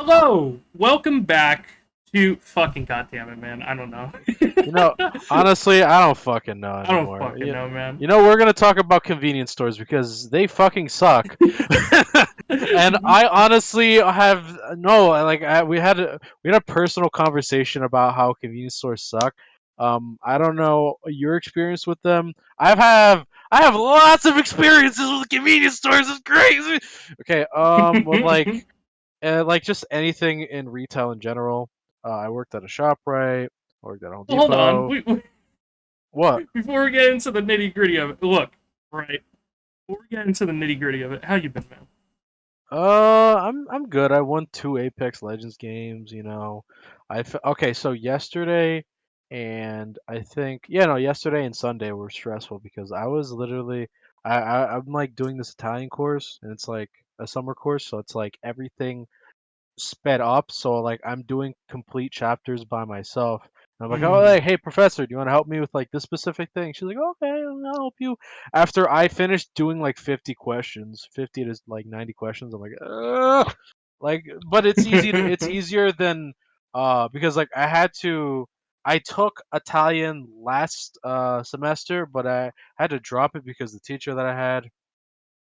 Hello, welcome back to fucking goddamn it, man. I don't know. You know, honestly, I don't fucking know I don't anymore. fucking know, man. We're gonna talk about convenience stores because they fucking suck. And I honestly have no, like we had a personal conversation about how convenience stores suck. I don't know your experience with them. I have lots of experiences with convenience stores. It's crazy. Okay, with like just anything in retail in general. I worked at a ShopRite, worked at Home Well, hold on. Depot. What? Before we get into the nitty gritty of it, look, right. Before we get into the nitty gritty of it, how you been, man? I'm good. I won two Apex Legends games. Okay. So yesterday, and I think yesterday and Sunday were stressful because I was literally I'm like doing this Italian course, and it's like a summer course, so it's like everything sped up, so like I'm doing complete chapters by myself. And I'm like, oh, Hmm. like, hey, professor, do you want to help me with like this specific thing? She's like, okay, I'll help you. After I finished doing like 50 questions, 50 to like 90 questions, I'm like, ugh. Like, but it's easier than because like I took Italian last semester, but I had to drop it because the teacher that I had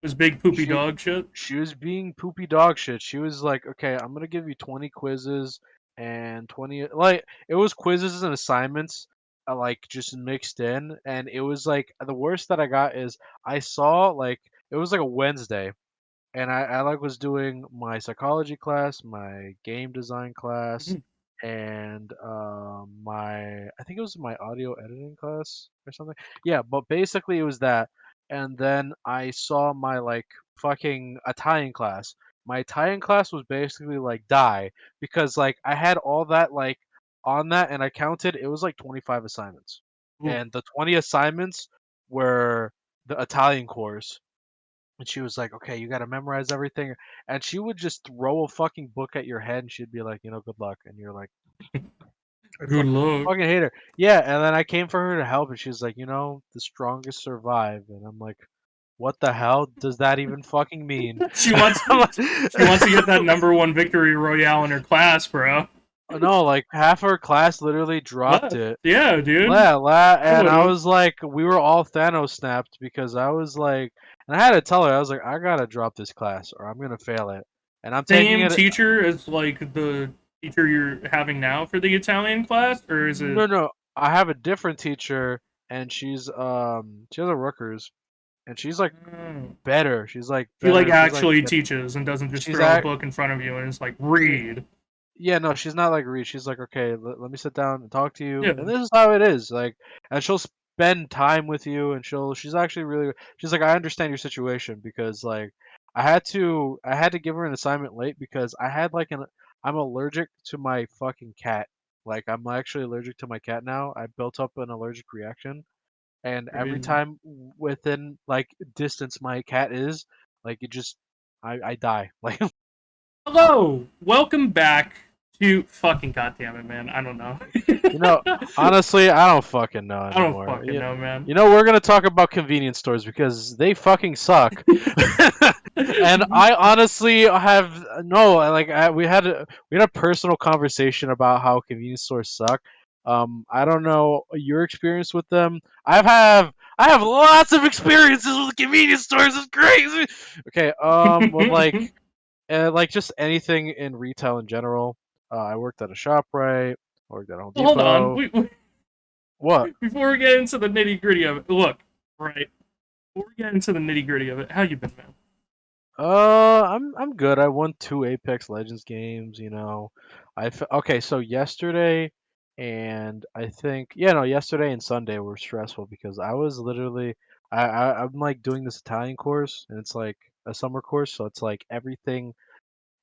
Was big poopy she dog shit? she was being poopy dog shit. She was like, "Okay, I'm gonna give you 20 quizzes and 20 like it was quizzes and assignments, like just mixed in." And it was like the worst that I got is I saw like it was like a Wednesday, and I like was doing my psychology class, my game design class, Mhm. and my I think it was my audio editing class or something. Yeah, but basically it was that. And then I saw my like fucking Italian class. My Italian class was basically like die because like I had all that like on that, and I counted it was like 25 assignments. Ooh. And the 20 assignments were the Italian course, and she was like, "Okay, you got to memorize everything." And she would just throw a fucking book at your head, and she'd be like, "Good luck." And you're like, Good luck. fucking hate her." Yeah, and then I came for her to help, and she's like, "The strongest survive." And I'm like, "What the hell does that even fucking mean?" She wants she wants to get that number one victory royale in her class, bro. No, like half our class literally dropped Left. it. Yeah, dude. Yeah, I and would I have. was like, we were all Thanos snapped because I was like, and I had to tell her, I was like, I gotta drop this class or I'm gonna fail it. And I'm taking Same it. teacher as like the teacher you're having now for the Italian class, or is it? No, no, I have a different teacher, and she has a Rutgers, and she's like Mm. better. She's like She like better. She's like actually teaches and doesn't just she's throw a at book in front of you and it's like yeah, read. yeah, no, she's not like Reed. She's like, okay, let me sit down and talk to you, Yeah. and this is how it is. Like, and she'll spend time with you, and she's actually really. She's like, I understand your situation because like I had to give her an assignment late because I'm allergic to my fucking cat. Like, I'm actually allergic to my cat now. I built up an allergic reaction, and every Crazy. time within like distance my cat is, like it just I die. Like, Hello, welcome back to fucking goddamn it, man. I don't know. You know, honestly, I don't fucking know I don't anymore. fucking know, man. We're gonna talk about convenience stores because they fucking suck. And I honestly have no, like we had a personal conversation about how convenience stores suck. I don't know your experience with them. I have lots of experiences with convenience stores. It's crazy. Okay, with like just anything in retail in general. I worked at a ShopRite, worked at Home Well, hold on. Depot. What? Before we get into the nitty gritty of it, look, right. Before we get into the nitty gritty of it, how you been, man? I'm good. I won two Apex Legends games. Okay. So yesterday, and I think yesterday and Sunday were stressful because I was literally I'm like doing this Italian course, and it's like a summer course, so it's like everything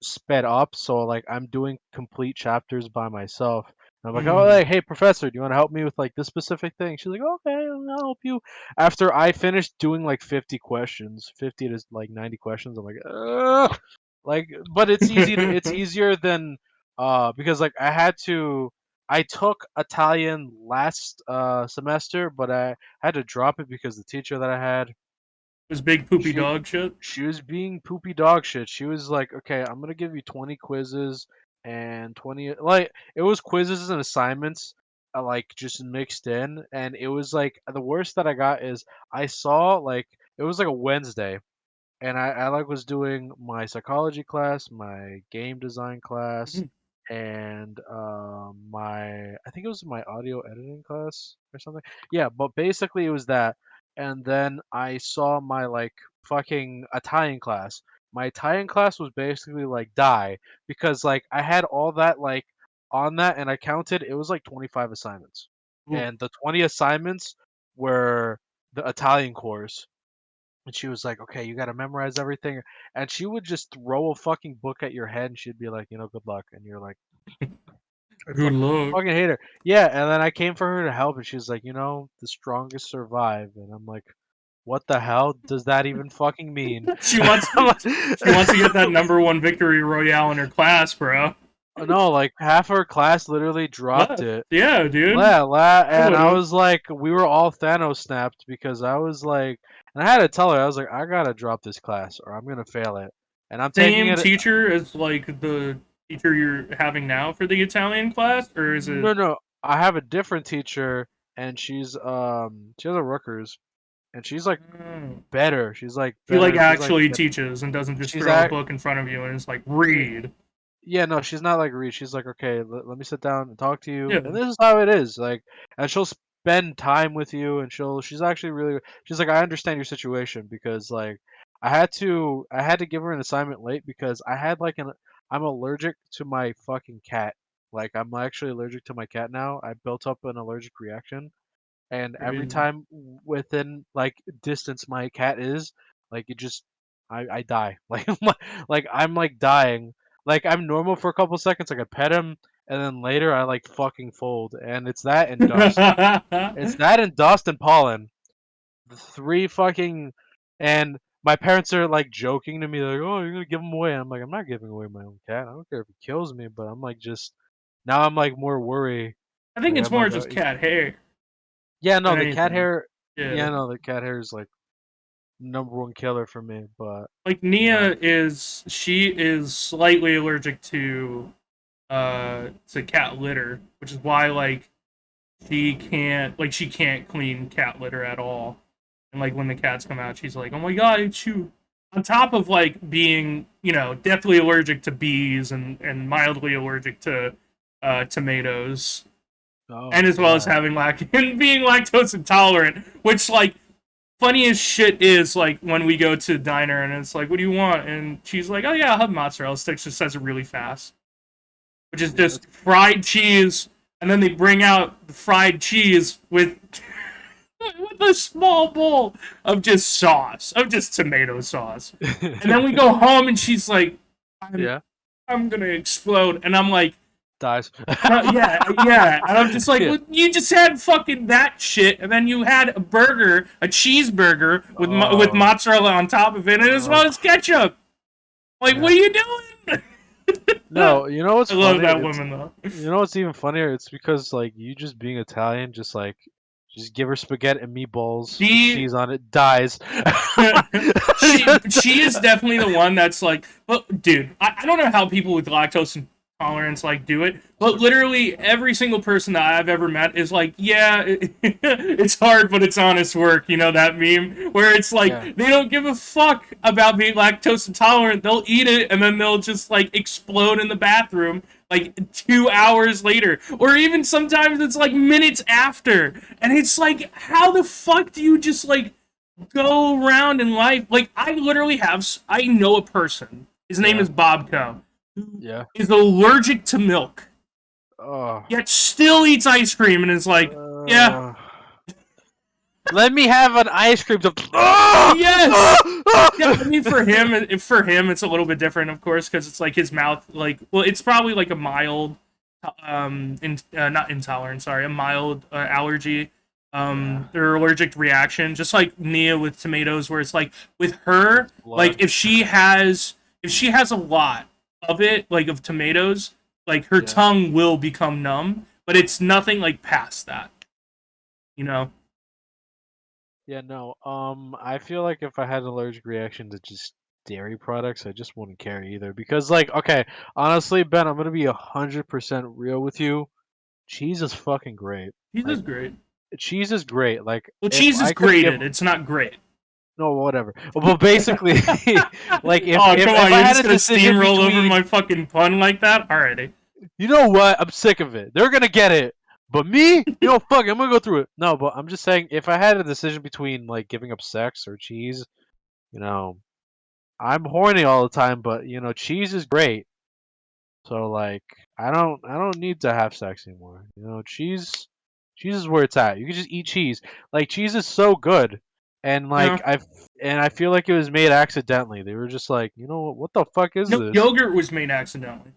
sped up, so like I'm doing complete chapters by myself. And I'm like, oh, Hmm. like, hey, professor, do you want to help me with like this specific thing? She's like, okay, I'll help you. After I finished doing like 50 questions, 50 to like 90 questions, I'm like, ugh. Like, but it's easier than because like I took Italian last semester, but I had to drop it because the teacher that I had Was big poopy she dog shit? she was being poopy dog shit. She was like, "Okay, I'm gonna give you 20 quizzes and 20 like it was quizzes and assignments like just mixed in, and it was like the worst that I got is I saw like it was like a Wednesday, and I like was doing my psychology class, my game design class, Mhm. and my I think it was my audio editing class or something. Yeah, but basically it was that, and then I saw my like fucking Italian class. My Italian class was basically like die because like I had all that like on that, and I counted it was like 25 assignments, Ooh. and the 20 assignments were the Italian course, and she was like, "Okay, you got to memorize everything." And she would just throw a fucking book at your head, and she'd be like, "Good luck." And you're like, Good luck. fucking hate her." Yeah, and then I came for her to help, and she's like, "The strongest survive." And I'm like, "What the hell does that even fucking mean?" She wants she wants to get that #1 victory royale in her class, bro. No, like half her class literally dropped Left. it. Yeah, dude. I And would I have. was like, we were all Thanos snapped because I was like, and I had to tell her, I was like, I gotta drop this class or I'm gonna fail it. And I'm taking Same it. teacher as like the teacher you're having now for the Italian class, or is it? No, no, I have a different teacher, and she has a Rutgers, and she's like Oh. better. She's like She like better. She's like actually teaches and doesn't just she's throw a at book in front of you and it's like read. yeah, no, she's not like Reed. She's like, okay, let me sit down and talk to you, Yeah, and this is how it is. Like, and she'll spend time with you, and she's actually really, she's like, I understand your situation because like, I had to give her an assignment late because I had like I'm allergic to my fucking cat. Like, I'm actually allergic to my cat now. I built up an allergic reaction, and every crazy. time within like distance my cat is, like it just I die. Like I'm like dying. Like I'm normal for a couple seconds, I could pet him, and then later I like fucking fold, and it's that and dust. It's that and dust and pollen. The three fucking, and my parents are like joking to me like, "Oh, you're gonna give him away." I'm like, I'm not giving away my own cat. I don't care if he kills me, but I'm like just now I'm like more worried. I think Like it's I'm more like, just cat hair yeah, no, than the cat anything. hair. Yeah. Yeah, no, the cat hair is like #1 killer for me. But Like no, Nia is she is slightly allergic to cat litter, which is why like she can't clean cat litter at all. And like when the cats come out, she's like, "Oh my god, it's you." On top of like being, deathly allergic to bees and mildly allergic to tomatoes, and oh as well as yeah, having and being lactose intolerant, which like funniest shit is like when we go to diner and it's like, "What do you want?" And she's like, "Oh yeah, I'll have mozzarella sticks." Just says it really fast, which is yeah, just fried cheese, and then they bring out the fried cheese with a small bowl of just sauce, of just tomato sauce. And then we go home and she's like, I'm yeah, I'm gonna explode. And I'm like, dies. yeah, yeah. And I'm just like, Yeah. well, you just had fucking that shit, and then you had a burger, a cheeseburger with Oh, mozzarella on top of it, and as well oh, as ketchup. Like, what yeah. are you doing? No, you know what's I love funny? that woman though. You know what's even funnier? It's because like you just being Italian, just like just give her spaghetti and meatballs with She cheese on it, dies. she is definitely the one that's like, but dude, I don't know how people with lactose intolerance like do it, but literally every single person that I've ever met is like, yeah, it's hard, but it's honest work. You know that meme where it's like Yeah, they don't give a fuck about being lactose intolerant. They'll eat it and then they'll just like explode in the bathroom like 2 hours later, or even sometimes it's like minutes after, and it's like, how the fuck do you just like go around in life. Like I know a person. His name yeah, is Bobco, who yeah. is allergic to milk, Oh. yet still eats ice cream and is like, yeah, Uh, let me have an ice cream. Ah! yes. Ah! Yeah, I Ah! mean for him it's a little bit different, of course, because it's like his mouth, like, well, it's probably like a mild, not intolerant, sorry, a mild allergy, Yeah, or allergic reaction, just like Nia with tomatoes, where it's like with her, like blood. if she has a lot of it, like of tomatoes, like her Yeah. tongue will become numb, but it's nothing like past that, you know. Yeah, no. I feel like if I had an allergic reaction to just dairy products, I just wouldn't care either. Because like, okay, honestly, Ben, I'm gonna be 100% real with you. Cheese is fucking great. Cheese Like is great. cheese is great. Like Well, if cheese is I could give grated. It's not great. no whatever. But basically, like if Oh, if come if on. I You're had just a gonna decision steamroll over between, my fucking pun like that? Alrighty. you know what? I'm sick of it. They're gonna get it. But me, fuck, it, I'm gonna go through it. No, but I'm just saying, if I had a decision between like giving up sex or cheese, you know, I'm horny all the time, but cheese is great. So like, I don't need to have sex anymore. Cheese is where it's at. You can just eat cheese. Like cheese is so good, and No. I feel like it was made accidentally. They were just like, what the fuck is No, this? yogurt was made accidentally.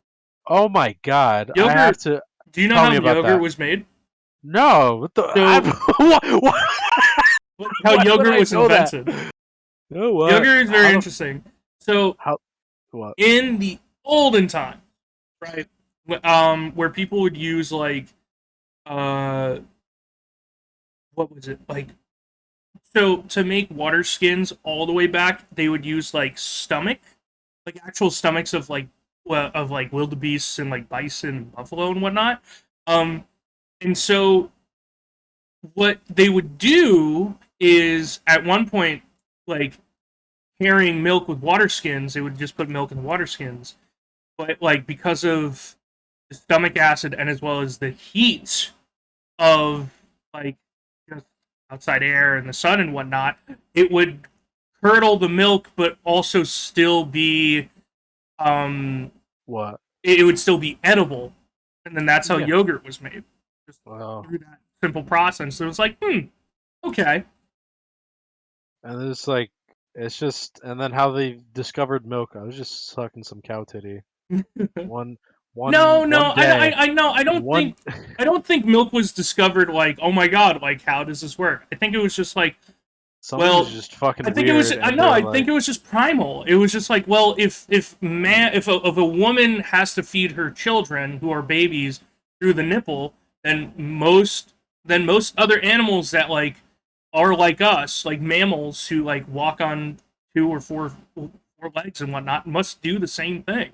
Oh my god, I have Yogurt. to Do you know tell how me about yogurt that. was made? No, what the? So, how Why would yogurt I was know that? invented. No, what? Yogurt is very How the interesting. So, how what? in the olden time, right, where people would use like, uh, what was it like? So to make water skins all the way back, they would use like like actual stomachs of like wildebeests and like bison and buffalo and whatnot. Um, and so what they would do is at one point, like carrying milk with water skins, they would just put milk in the water skins. But like because of the stomach acid and as well as the heat of like just outside air and the sun and whatnot, it would curdle the milk, but also still be um What? it would still be edible, and then that's how Yeah. yogurt was made. Just Wow. through that simple process. So it was like, okay. And it's just, and then how they discovered milk. I was just sucking some cow titty. One, No, one no, day, I know. one. I don't think milk was discovered like, oh my god, like how does this work? I think it was just like, Somebody was well, just fucking I think it was. weird, I and know. they're I think like, it was just primal. It was just like, well, if a woman has to feed her children who are babies through the nipple, then most other animals that like are like us, like mammals who like walk on two or four legs and whatnot, must do the same thing.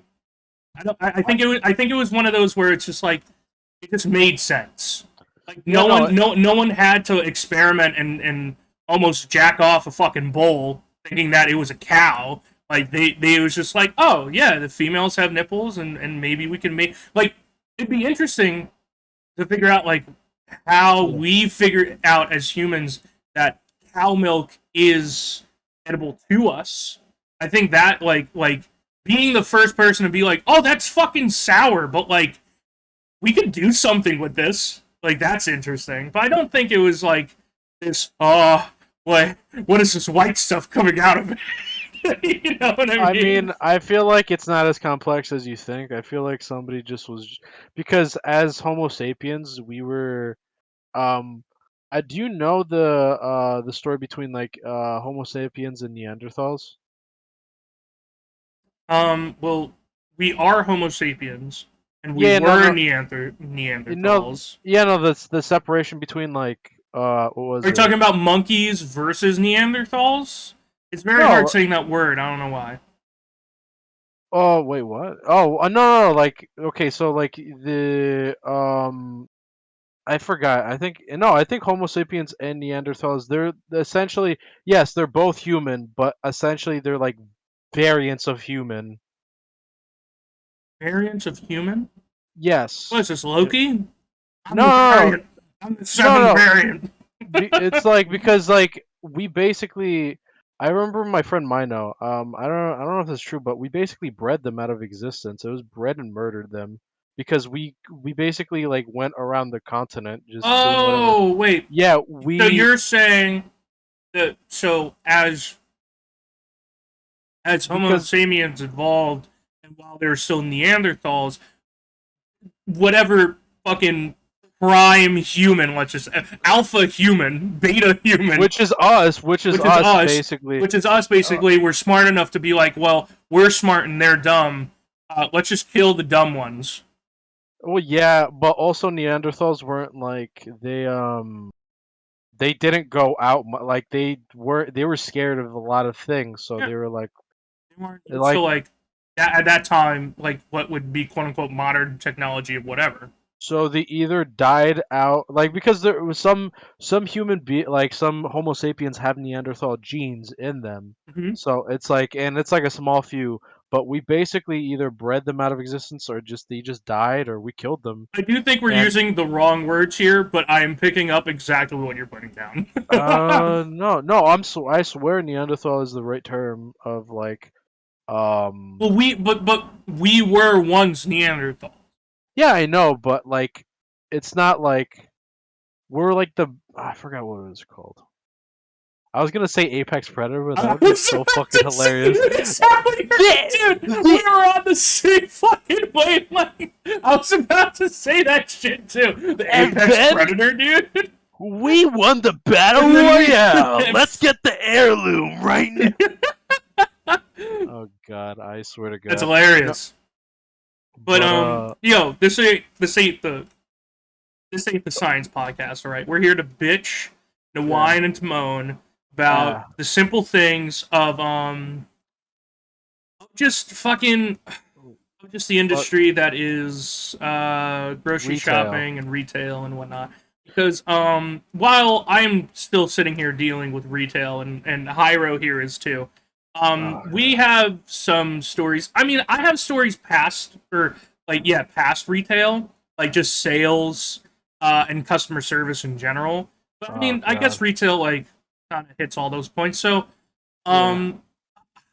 I don't. I think it was. I think it was one of those where it's just like it just made sense. Like yeah, no, no one had to experiment and almost jack off a fucking bull thinking that it was a cow. Like they was just like, oh yeah, the females have nipples and maybe we can make like it'd be interesting to figure out like how yeah. we figured out as humans that cow milk is edible to us. I think that like being the first person to be like, oh, that's fucking sour, but like we could do something with this. Like that's interesting. But I don't think it was like this. What is this white stuff coming out of it? You know what I I mean? mean, I feel like it's not as complex as you think. I feel like somebody just was, because as Homo sapiens, we were. Um, do you know the story between like Homo sapiens and Neanderthals? Well, we are Homo sapiens, and we Yeah, no, were no, Neanderthals. yeah, no, the separation between like what Are was you it? talking about monkeys versus Neanderthals? It's very hard No, saying that word. I don't know why. oh wait, what? Oh, no, like okay, so like I forgot. I think Homo sapiens and Neanderthals, they're essentially, yes, they're both human, but essentially they're like variants of human. Variants of human? What Yes. is this, Yeah. Loki? I'm the No, variant. I'm the no, seventh no, no. variant. It's like, because like we basically, I remember my friend Mino. I don't know if it's true, but we basically bred them out of existence. It was bred and murdered them because we basically like went around the continent just doing whatever. Oh, wait. Yeah, So we you're saying that so as Homo because sapiens evolved, and while they were still Neanderthals, whatever fucking prime human, let's just alpha human, beta human, which is which is us us, basically. which is us Uh, basically, we're smart enough to be like, well, we're smart and they're dumb. Let's just kill the dumb ones. well, yeah, but also Neanderthals weren't like they didn't go out like they were scared of a lot of things, so Yeah, they were like, So Like, like at that time, like what would be quote unquote modern technology of whatever. so they either died out, like, because there was some human like some Homo sapiens have Neanderthal genes in them. Hmm. So it's like, and it's like a small few, but we basically either bred them out of existence or just they just died or we killed them. I do think we're And using the wrong words here, but I am picking up exactly what you're putting down. no, no, I swear Neanderthal is the right term of like, um, Well, but we were once Neanderthal. yeah, I know, but like, it's not like we're like the, I forgot what it was called. I was gonna say Apex Predator, but that I would be was so about fucking to say hilarious. exactly, dude. We were on the same fucking wavelength. I was about to say that shit too. The And Apex then Predator, dude. we won the battle And then royale. Let's get the heirloom right now. Oh God, I swear to That's God. No, hilarious. But but yo, this ain't the science podcast, all right? We're here to bitch, to whine, and to moan about yeah, the simple things of just fucking just the but industry that is grocery retail. shopping and retail and whatnot. Because while I'm still sitting here dealing with retail and Hyro here is too, Oh we God. have some stories. I mean, I have stories past or like yeah, past retail, like just sales and customer service in general. But I Oh mean, I guess God. retail like kind of hits all those points. So Yeah. um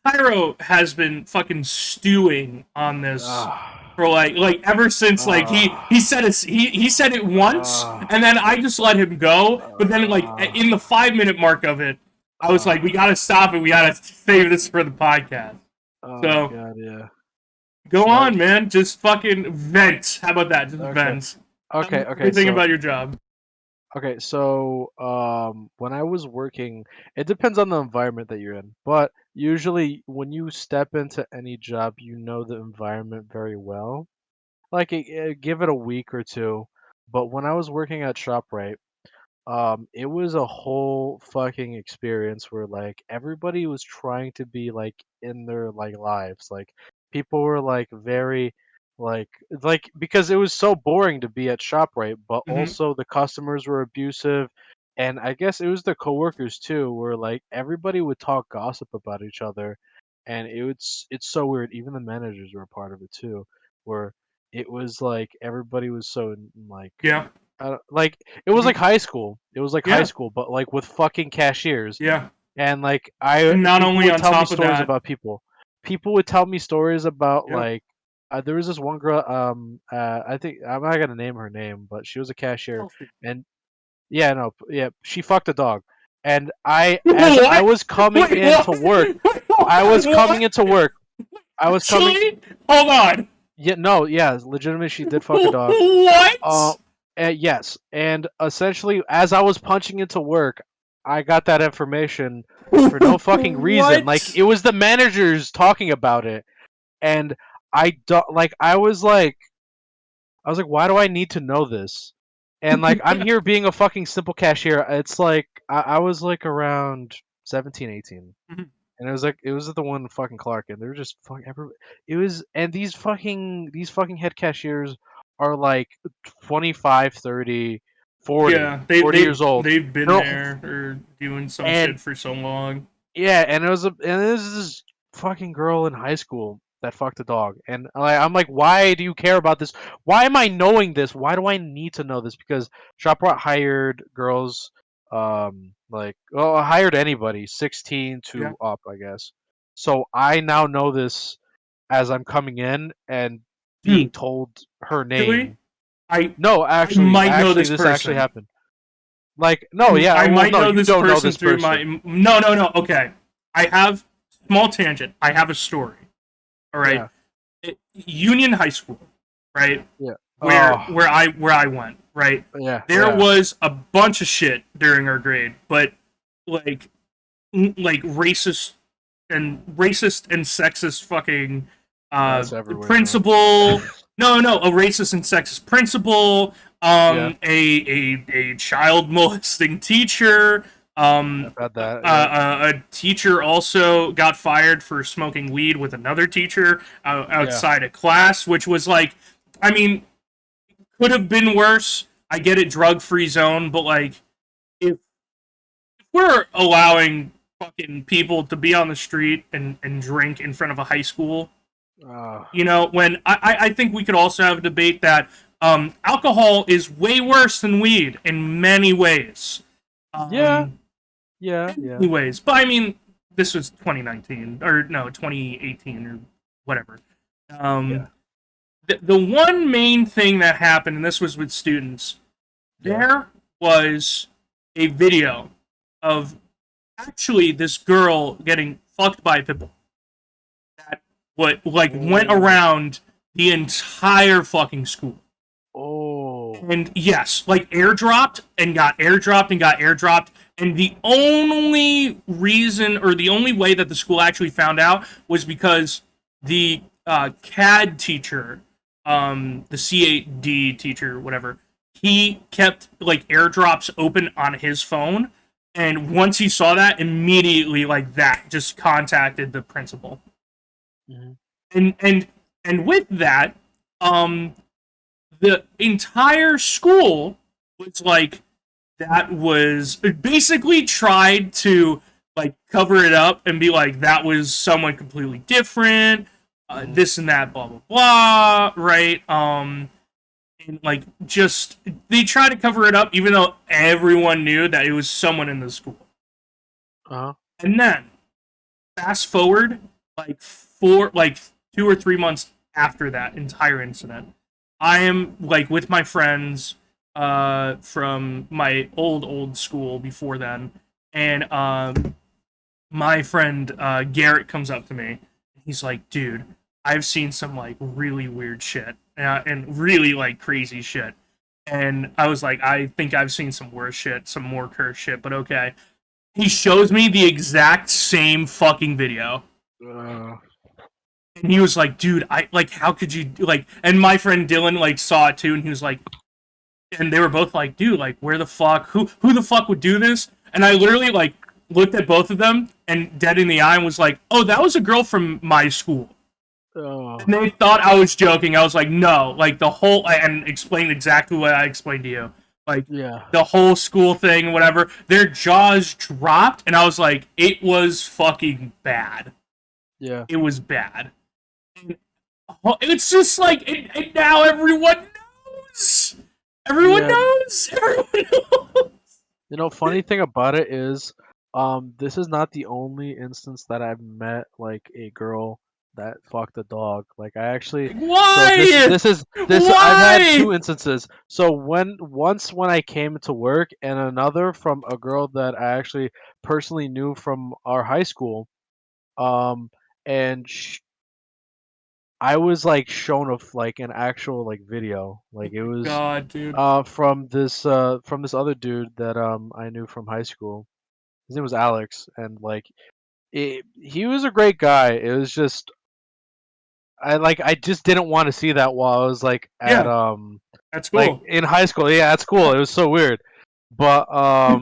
Pyro has been fucking stewing on this Ah. for like ever since like he Ah. said it he said it once Ah. and then I just let him go. But then like in the Ah. 5 minute mark of it, I was like, we Ah. gotta stop it. We gotta save this for the podcast. Oh So God. Yeah. go But on, man. Just fucking vent. How about that? Just okay. vent. Tell me Okay. Okay. everything So about your job. okay. So when I was working, it depends on the environment that you're in, but usually when you step into any job, you know the environment very well. Like, give it a week or two. But when I was working at ShopRite, it was a whole fucking experience where like everybody was trying to be like in their like lives. Like people were like very like because it was so boring to be at ShopRite, but Hmm. also the customers were abusive. And I guess it was the coworkers too, where like everybody would talk gossip about each other, and it's so weird. Even the managers were a part of it too, where it was like everybody was so like Yeah. like it was Hmm. like high school. It was like high Yeah. school, but like with fucking cashiers. Yeah. And like And not people only would on tell me top of stories that. about people. People would tell me stories about Yeah. like there was this one girl. I think I'm not gonna name her name, but she was a cashier, Chelsea. and yeah, no, yeah, she fucked a dog. And I, as I What? was coming Wait, what? into work, Wait, I was coming what? into work. I was coming. Actually, hold on. Yeah, no, yeah, legitimately, she did fuck a dog. Uh, What? yes, and essentially, as I was punching into work, I got that information for no fucking reason. Like What? it was the managers talking about it, and I don't like. I was like, why do I need to know this? And like, I'm here being a fucking simple cashier. It's like I was like around 17, 18. And it was like it was at the one in fucking Clark, and they were just fucking it was, and these fucking head cashiers are like 25, 30, 40, Yeah, they 40 they years old. they've been They're there or doing some and shit for so long. yeah, and it was this fucking girl in high school that fucked a dog, and I'm like, why do you care about this? Why am I knowing this? Why do I need to know this? Because ShopRite hired girls, like, well, hired anybody 16 Yeah. to up, I guess. So I now know this as I'm coming in and being Dude, told her actually, name. I No, I might know actually, this this actually person. happened. Like, no, yeah, I well, might no, know you this don't know person this through person. my no. Okay, I have small tangent. I have a story. All right, Yeah, Union High School, right? yeah. Where Oh, where I went, right? yeah, There yeah. was a bunch of shit during our grade, but like like racist and sexist fucking That's everywhere, bro. principal. No, a racist and sexist principal. Yeah. A child molesting teacher. I've had that. A teacher also got fired for smoking weed with another teacher Yeah. outside of class, which was like, I mean, could have been worse. I get it, drug-free zone, but like, if we're allowing fucking people to be on the street and drink in front of a high school, Uh, when I think we could also have a debate that alcohol is way worse than weed in many ways. yeah. Um, Yeah. in Yeah. many ways, but I mean, this was 2019 or no 2018 or whatever. Yeah. Um, the one main thing that happened, and this was with students, Yeah. there was a video of actually this girl getting fucked by a pitbull that went Oh. around the entire fucking school. Oh. And yes, like airdropped and got airdropped and got airdropped. And the only reason or the only way that the school actually found out was because the CAD teacher, the C8D teacher, whatever, he kept like airdrops open on his phone. And once he saw that, immediately like that just contacted the principal. Mhm. And with that, um, the entire school was like that was basically tried to like cover it up and be like that was someone completely different, Mhm. this and that, blah blah blah, right? And like just they tried to cover it up even though everyone knew that it was someone in the school. Uh-huh. And then fast forward like 2 or 3 months after that entire incident, I am like with my friends from my old school before then, and my friend Garrett comes up to me. He's like, "Dude, I've seen some like really weird shit and really like crazy shit." And I was like, "I think I've seen some worse shit, some more cursed shit, but okay." He shows me the exact same fucking video. Uh, And he was like, dude, I like, how could you like? And my friend Dylan like saw it too, and he was like, and they were both like, dude, like, where the fuck, who the fuck would do this? And I literally like looked at both of them and dead in the eye and was like, oh, that was a girl from my school. oh. And they thought I was joking. I was like, no, like the whole, and explained exactly what I explained to you, like Yeah. the whole school thing, whatever. Their jaws dropped, and I was like, it was fucking bad. Yeah. It was bad. It's just like, and now everyone knows. Everyone Yeah. knows. Everyone knows. You know, funny thing about it is, this is not the only instance that I've met like a girl that fucked a dog. Like I actually, so Why? this I've had Why? two instances. So once when I came to work, and another from a girl that I actually personally knew from our high school. Um, and I was like shown of like an actual like video. Like it was God, dude. from this other dude that I knew from high school. His name was Alex, and like he was a great guy. It was just I just didn't want to see that while I was like at Yeah, that's like cool. in high school. Yeah, at school. It was so weird. But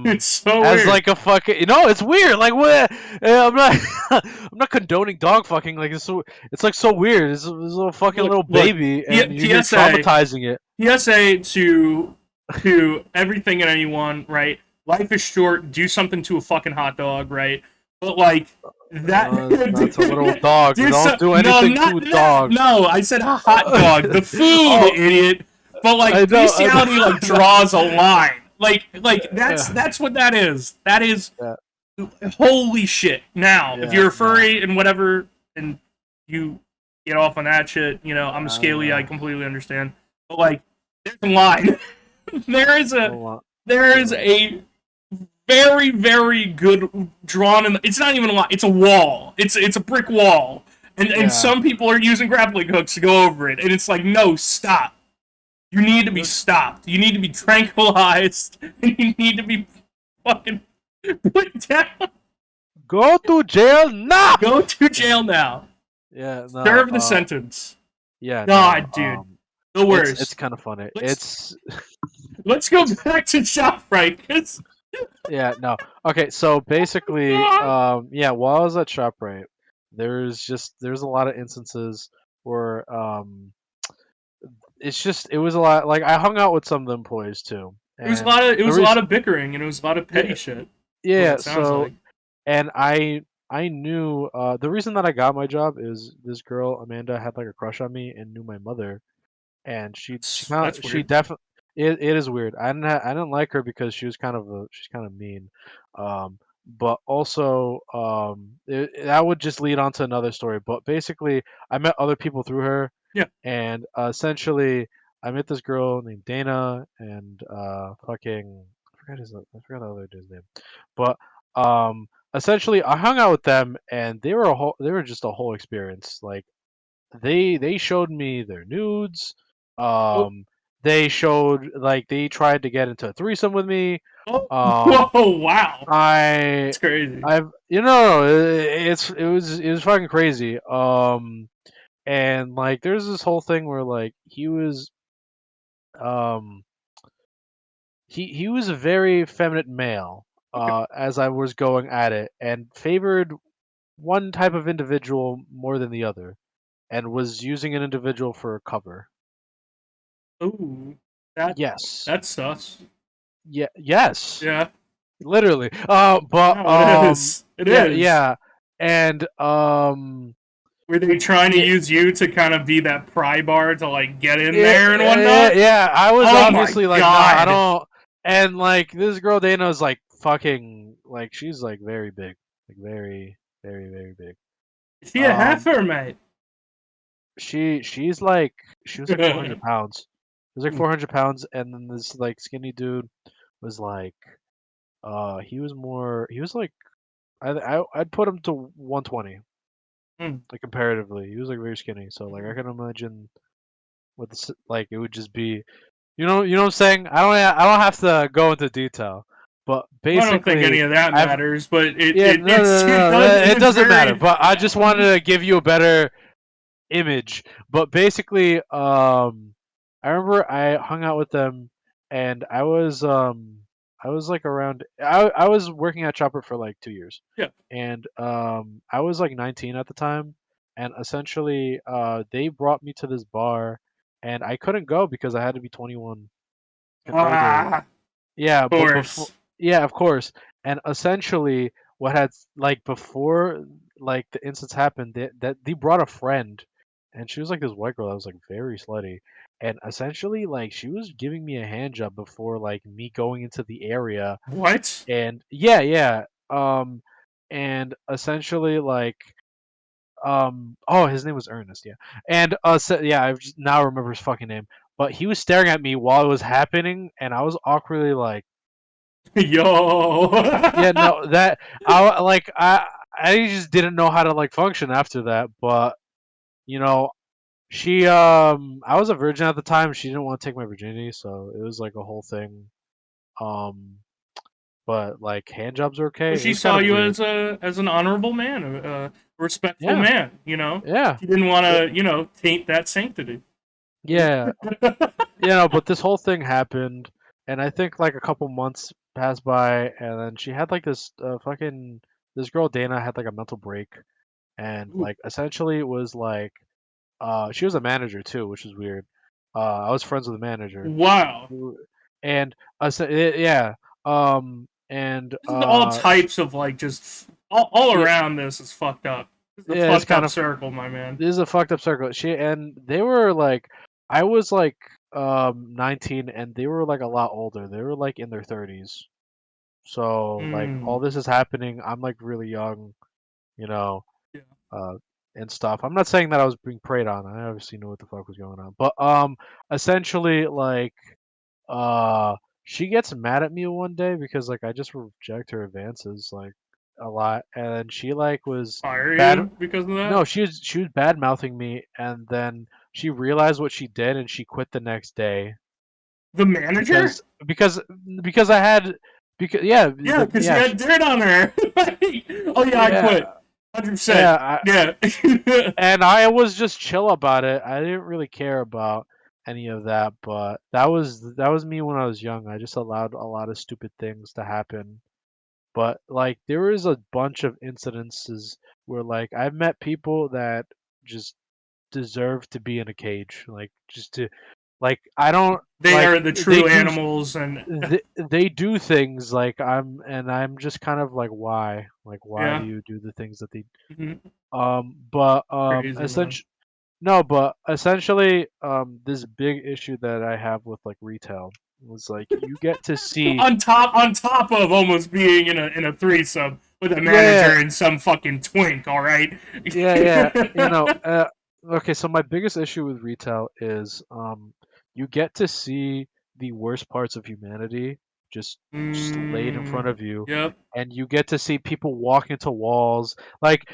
It's so as weird. like a fucking it's weird. Like what? I'm not I'm not condoning dog fucking. Like it's like so weird. It's a little fucking little Look. baby, and you're here PSA. traumatizing it. PSA to everything and anyone. Right. Life is short. Do something to a fucking hot dog. Right. But like that. Not a little dog. Don't do No, anything to not a that. dog. No, I said a hot dog. The food, Oh, idiot. But I like know. bestiality, like draws a line. Like Yeah, that's what that is. That is yeah, holy shit. Now, if yeah, you're a no, furry and whatever, and you get off on that shit, I'm a I don't scaly. I know. completely understand. But like, there's a line. there is a Hold on. there is a very very good drawn in. It's not even a line. It's a wall. It's a brick wall. And Yeah. some people are using grappling hooks to go over it, and it's like, no, stop. You need to be stopped. You need to be tranquilized. And you need to be fucking put down. Go to jail now. Go to jail now. Yeah, no. Serve the sentence. Yeah, no. God, dude, the It's worst. kind of funny. Let's let's go back to ShopRite. Yeah, no. Okay, so basically, yeah, while I was at ShopRite, there's a lot of instances where it was a lot like I hung out with some of the employees too, It was a and lot of it the was a lot reason, of bickering and it was a lot of petty yeah, shit. What yeah, it sounds so like. and I knew the reason that I got my job is this girl Amanda had like a crush on me and knew my mother, and That's she weird. definitely it is weird. I didn't like her because she's kind of mean, but also that would just lead on to another story. But basically, I met other people through her, Yeah. and essentially, I met this girl named Dana, and fucking I forgot the other dude's name, but um essentially I hung out with them, and they were just a whole experience. Like they showed me their nudes. Oh, Um, they showed like they tried to get into a threesome with me. oh, Um, whoa, wow. I That's crazy. I've you know it was fucking crazy. And like there's this whole thing where like um he was a very feminine male Okay. as I was going at it and favored one type of individual more than the other and was using an individual for a cover. Ooh, that Yes. that's sus. Yeah. Yes. Yeah. Literally. But No, it is. It yeah, is. yeah, and Were they trying to yeah, use you to kind of be that pry bar to like get in yeah, there and yeah, whatnot? yeah. I was Oh my obviously like, nah, I god. don't. And like this girl Dana is like fucking like she's like very big, like very, very, very big. Is she a Um, heifer, mate? she's like she was like 400 pounds. She was like 400 pounds, and then this like skinny dude was like he was like I'd put him to 120 Hmm. like comparatively. He was like very skinny, so like I can imagine what this like it would just be. You know what I'm saying? I don't have to go into detail, but I don't think any basically of that I've matters, but yeah no no it no, no does it it's doesn't matter. very But I just wanted to give you a better image. But basically, I remember I hung out with them, and I was like around. I was working at Chopper for like 2 years, yeah. and I was like 19 at the time, and essentially, they brought me to this bar, and I couldn't go because I had to be 21 and older. Ah, Yeah, of but before, course. yeah, of course. And essentially, what had like before, like the incidents happened, that they brought a friend, and she was like this white girl that was like very slutty, and essentially, like she was giving me a hand job before like me going into the area, What? and yeah, yeah, and essentially like. Oh, his name was Ernest, yeah. And so, yeah, I just now remember his fucking name. But he was staring at me while it was happening, and I was awkwardly like, Yo. yeah, no, that I just didn't know how to like function after that. But you know, she I was a virgin at the time. She didn't want to take my virginity, so it was like a whole thing. Um, but like hand jobs are Well, okay. It she was kind saw of you weird. as an honorable man, a respectful Yeah, man. You know, yeah, she didn't want it, to, taint that sanctity. yeah. You know, but this whole thing happened, and I think like a couple months passed by, and then she had like this fucking this girl Dana had like a mental break, and like essentially it was like she was a manager too, which is weird. I was friends with the manager, Wow. and yeah, and This is all types of like just all yeah, around. This is fucked up. This is a yeah, it's fucked kind up of circle, my man. this is a fucked up circle. She and they were like, I was like 19, and they were like a lot older. They were like in their 30s. So like all Mm, this is happening. I'm like really young, you know, yeah. uh, and stuff. I'm not saying that I was being preyed on. I obviously knew what the fuck was going on. But essentially like uh she gets mad at me one day because like I just reject her advances like a lot, and then she like was Fire bad. you because of that? No, she was bad mouthing me, and then she realized what she did, and she quit the next day The manager? because because because I had because yeah Yeah, the because she yeah had dirt on her. Oh yeah, I yeah quit. 100%. yeah Yeah. and I was just chill about it. I didn't really care about. any of that, but that was me when I was young. I just allowed a lot of stupid things to happen. But like there is a bunch of incidences where like I've met people that just deserve to be in a cage. Like just to like I don't They like are the true animals, and they do things like I'm just kind of like why do yeah, you do the things that they mhm, but crazy man. essentially no, but essentially this big issue that I have with like retail was like you get to see On top of almost being in a threesome with a yeah manager and some fucking twink. All right. yeah okay, so my biggest issue with retail is you get to see the worst parts of humanity just laid in front mm, of you, yep. and you get to see people walk into walls like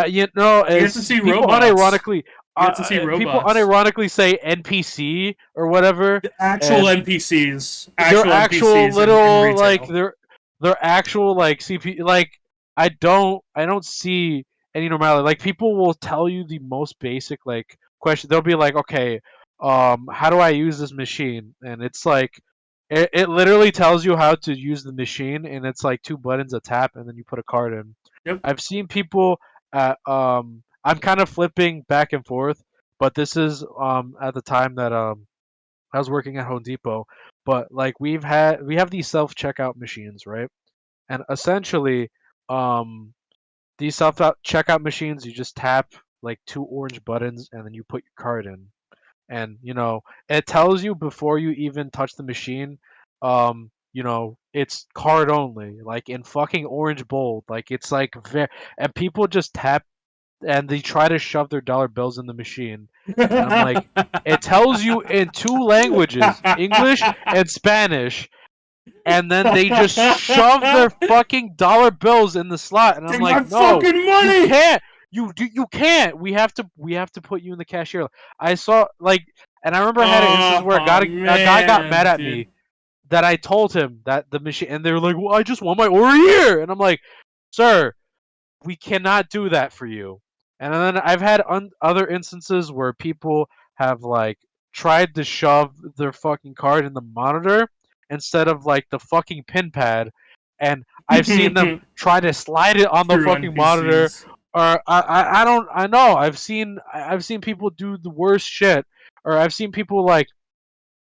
You get to as see robots. You get to see people robots. unironically say NPC or whatever, The actual and NPCs. they're Actual actual NPCs in little like retail. they're actual like CP like I don't see any normality. Like people will tell you the most basic like question. They'll be like, okay, how do I use this machine? And it's like it literally tells you how to use the machine, and it's like two buttons, a tap, and then you put a card in. Yep. I've seen people at I'm kind of flipping back and forth, but this is at the time that I was working at Home Depot, but like we have these self checkout machines, right? And essentially, um, these self checkout machines, you just tap like two orange buttons, and then you put your card in, and it tells you before you even touch the machine, it's card only, like in fucking orange bold, like it's like very, and people just tap and they try to shove their dollar bills in the machine. And I'm like, it tells you in two languages, English and Spanish, and then they just shove their fucking dollar bills in the slot. And I'm Take like, my no, fucking you money. can't. You can't. We have to put you in the cashier. I saw like, and I remember I had an instance where Oh a guy got mad man, at dude. me that I told him that the machine, and they were like, well, I just want my order here, and I'm like, sir, we cannot do that for you. And then I've had other instances where people have like tried to shove their fucking card in the monitor instead of like the fucking pin pad, and I've seen them try to slide it on the True fucking monitor. NPCs. Or I don't I know I've seen people do the worst shit. Or I've seen people like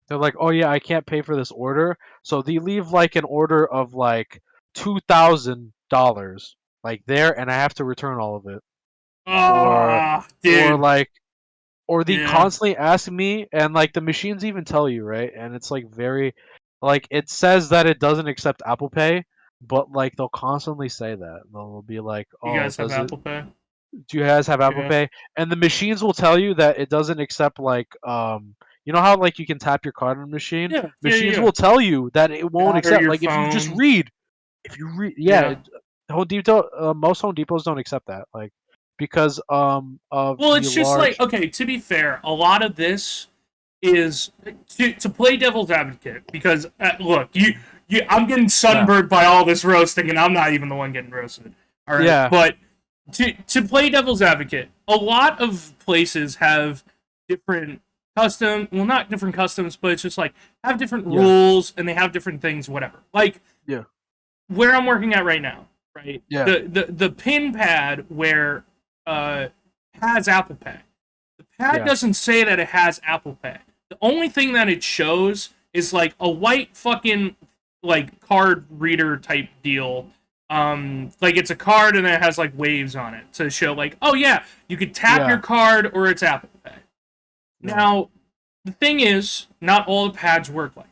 they're like, oh yeah, I can't pay for this order, so they leave like an order of like $2,000 like there, and I have to return all of it. Or Oh, or dude. like or they Yeah. constantly ask me, and like the machines even tell you, right? And it's like very like it says that it doesn't accept Apple Pay, but like they'll constantly say that. They'll be like, You oh, guys have does it Apple Pay? do you guys have Apple Yeah. Pay? And the machines will tell you that it doesn't accept like you know how like you can tap your card on a machine? Yeah. Yeah. Machines Yeah. will tell you that it won't That or accept. your Like if you just phone. read, if you read, yeah, Yeah. Home Depot, most Home Depots don't accept that, like because of Well, the it's just like, large, okay, to be fair, a lot of this is to play devil's advocate because look, I'm getting yeah, sunburned by all this roasting, and I'm not even the one getting roasted. All right, yeah, but to play devil's advocate, a lot of places have different well, not different customs, but it's just like have different yeah, rules and they have different things, whatever. Like yeah, where I'm working at right now, right? yeah, The pin pad where uh has Apple Pay. The pad yeah, doesn't say that it has Apple Pay. The only thing that it shows is like a white fucking like card reader type deal. Like it's a card and it has like waves on it to show like, oh yeah, you could tap your yeah, card or it's Apple Pay. yeah, Now, the thing is, not all the pads work like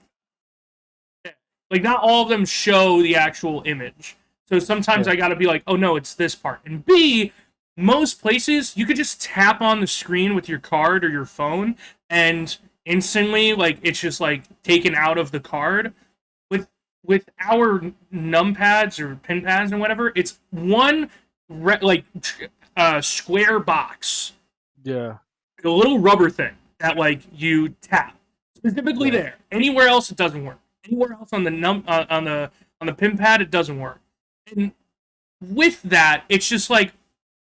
that. Like not all of them show the actual image. So sometimes yeah, I gotta be like, oh no, it's this part. And B, most places you could just tap on the screen with your card or your phone and instantly like it's just like taken out of the card. With with our numpads or pin pads and whatever, it's one square box, yeah, a little rubber thing that like you tap specifically yeah, there. Anywhere else it doesn't work. Anywhere else on the on the pin pad it doesn't work. And with that, it's just like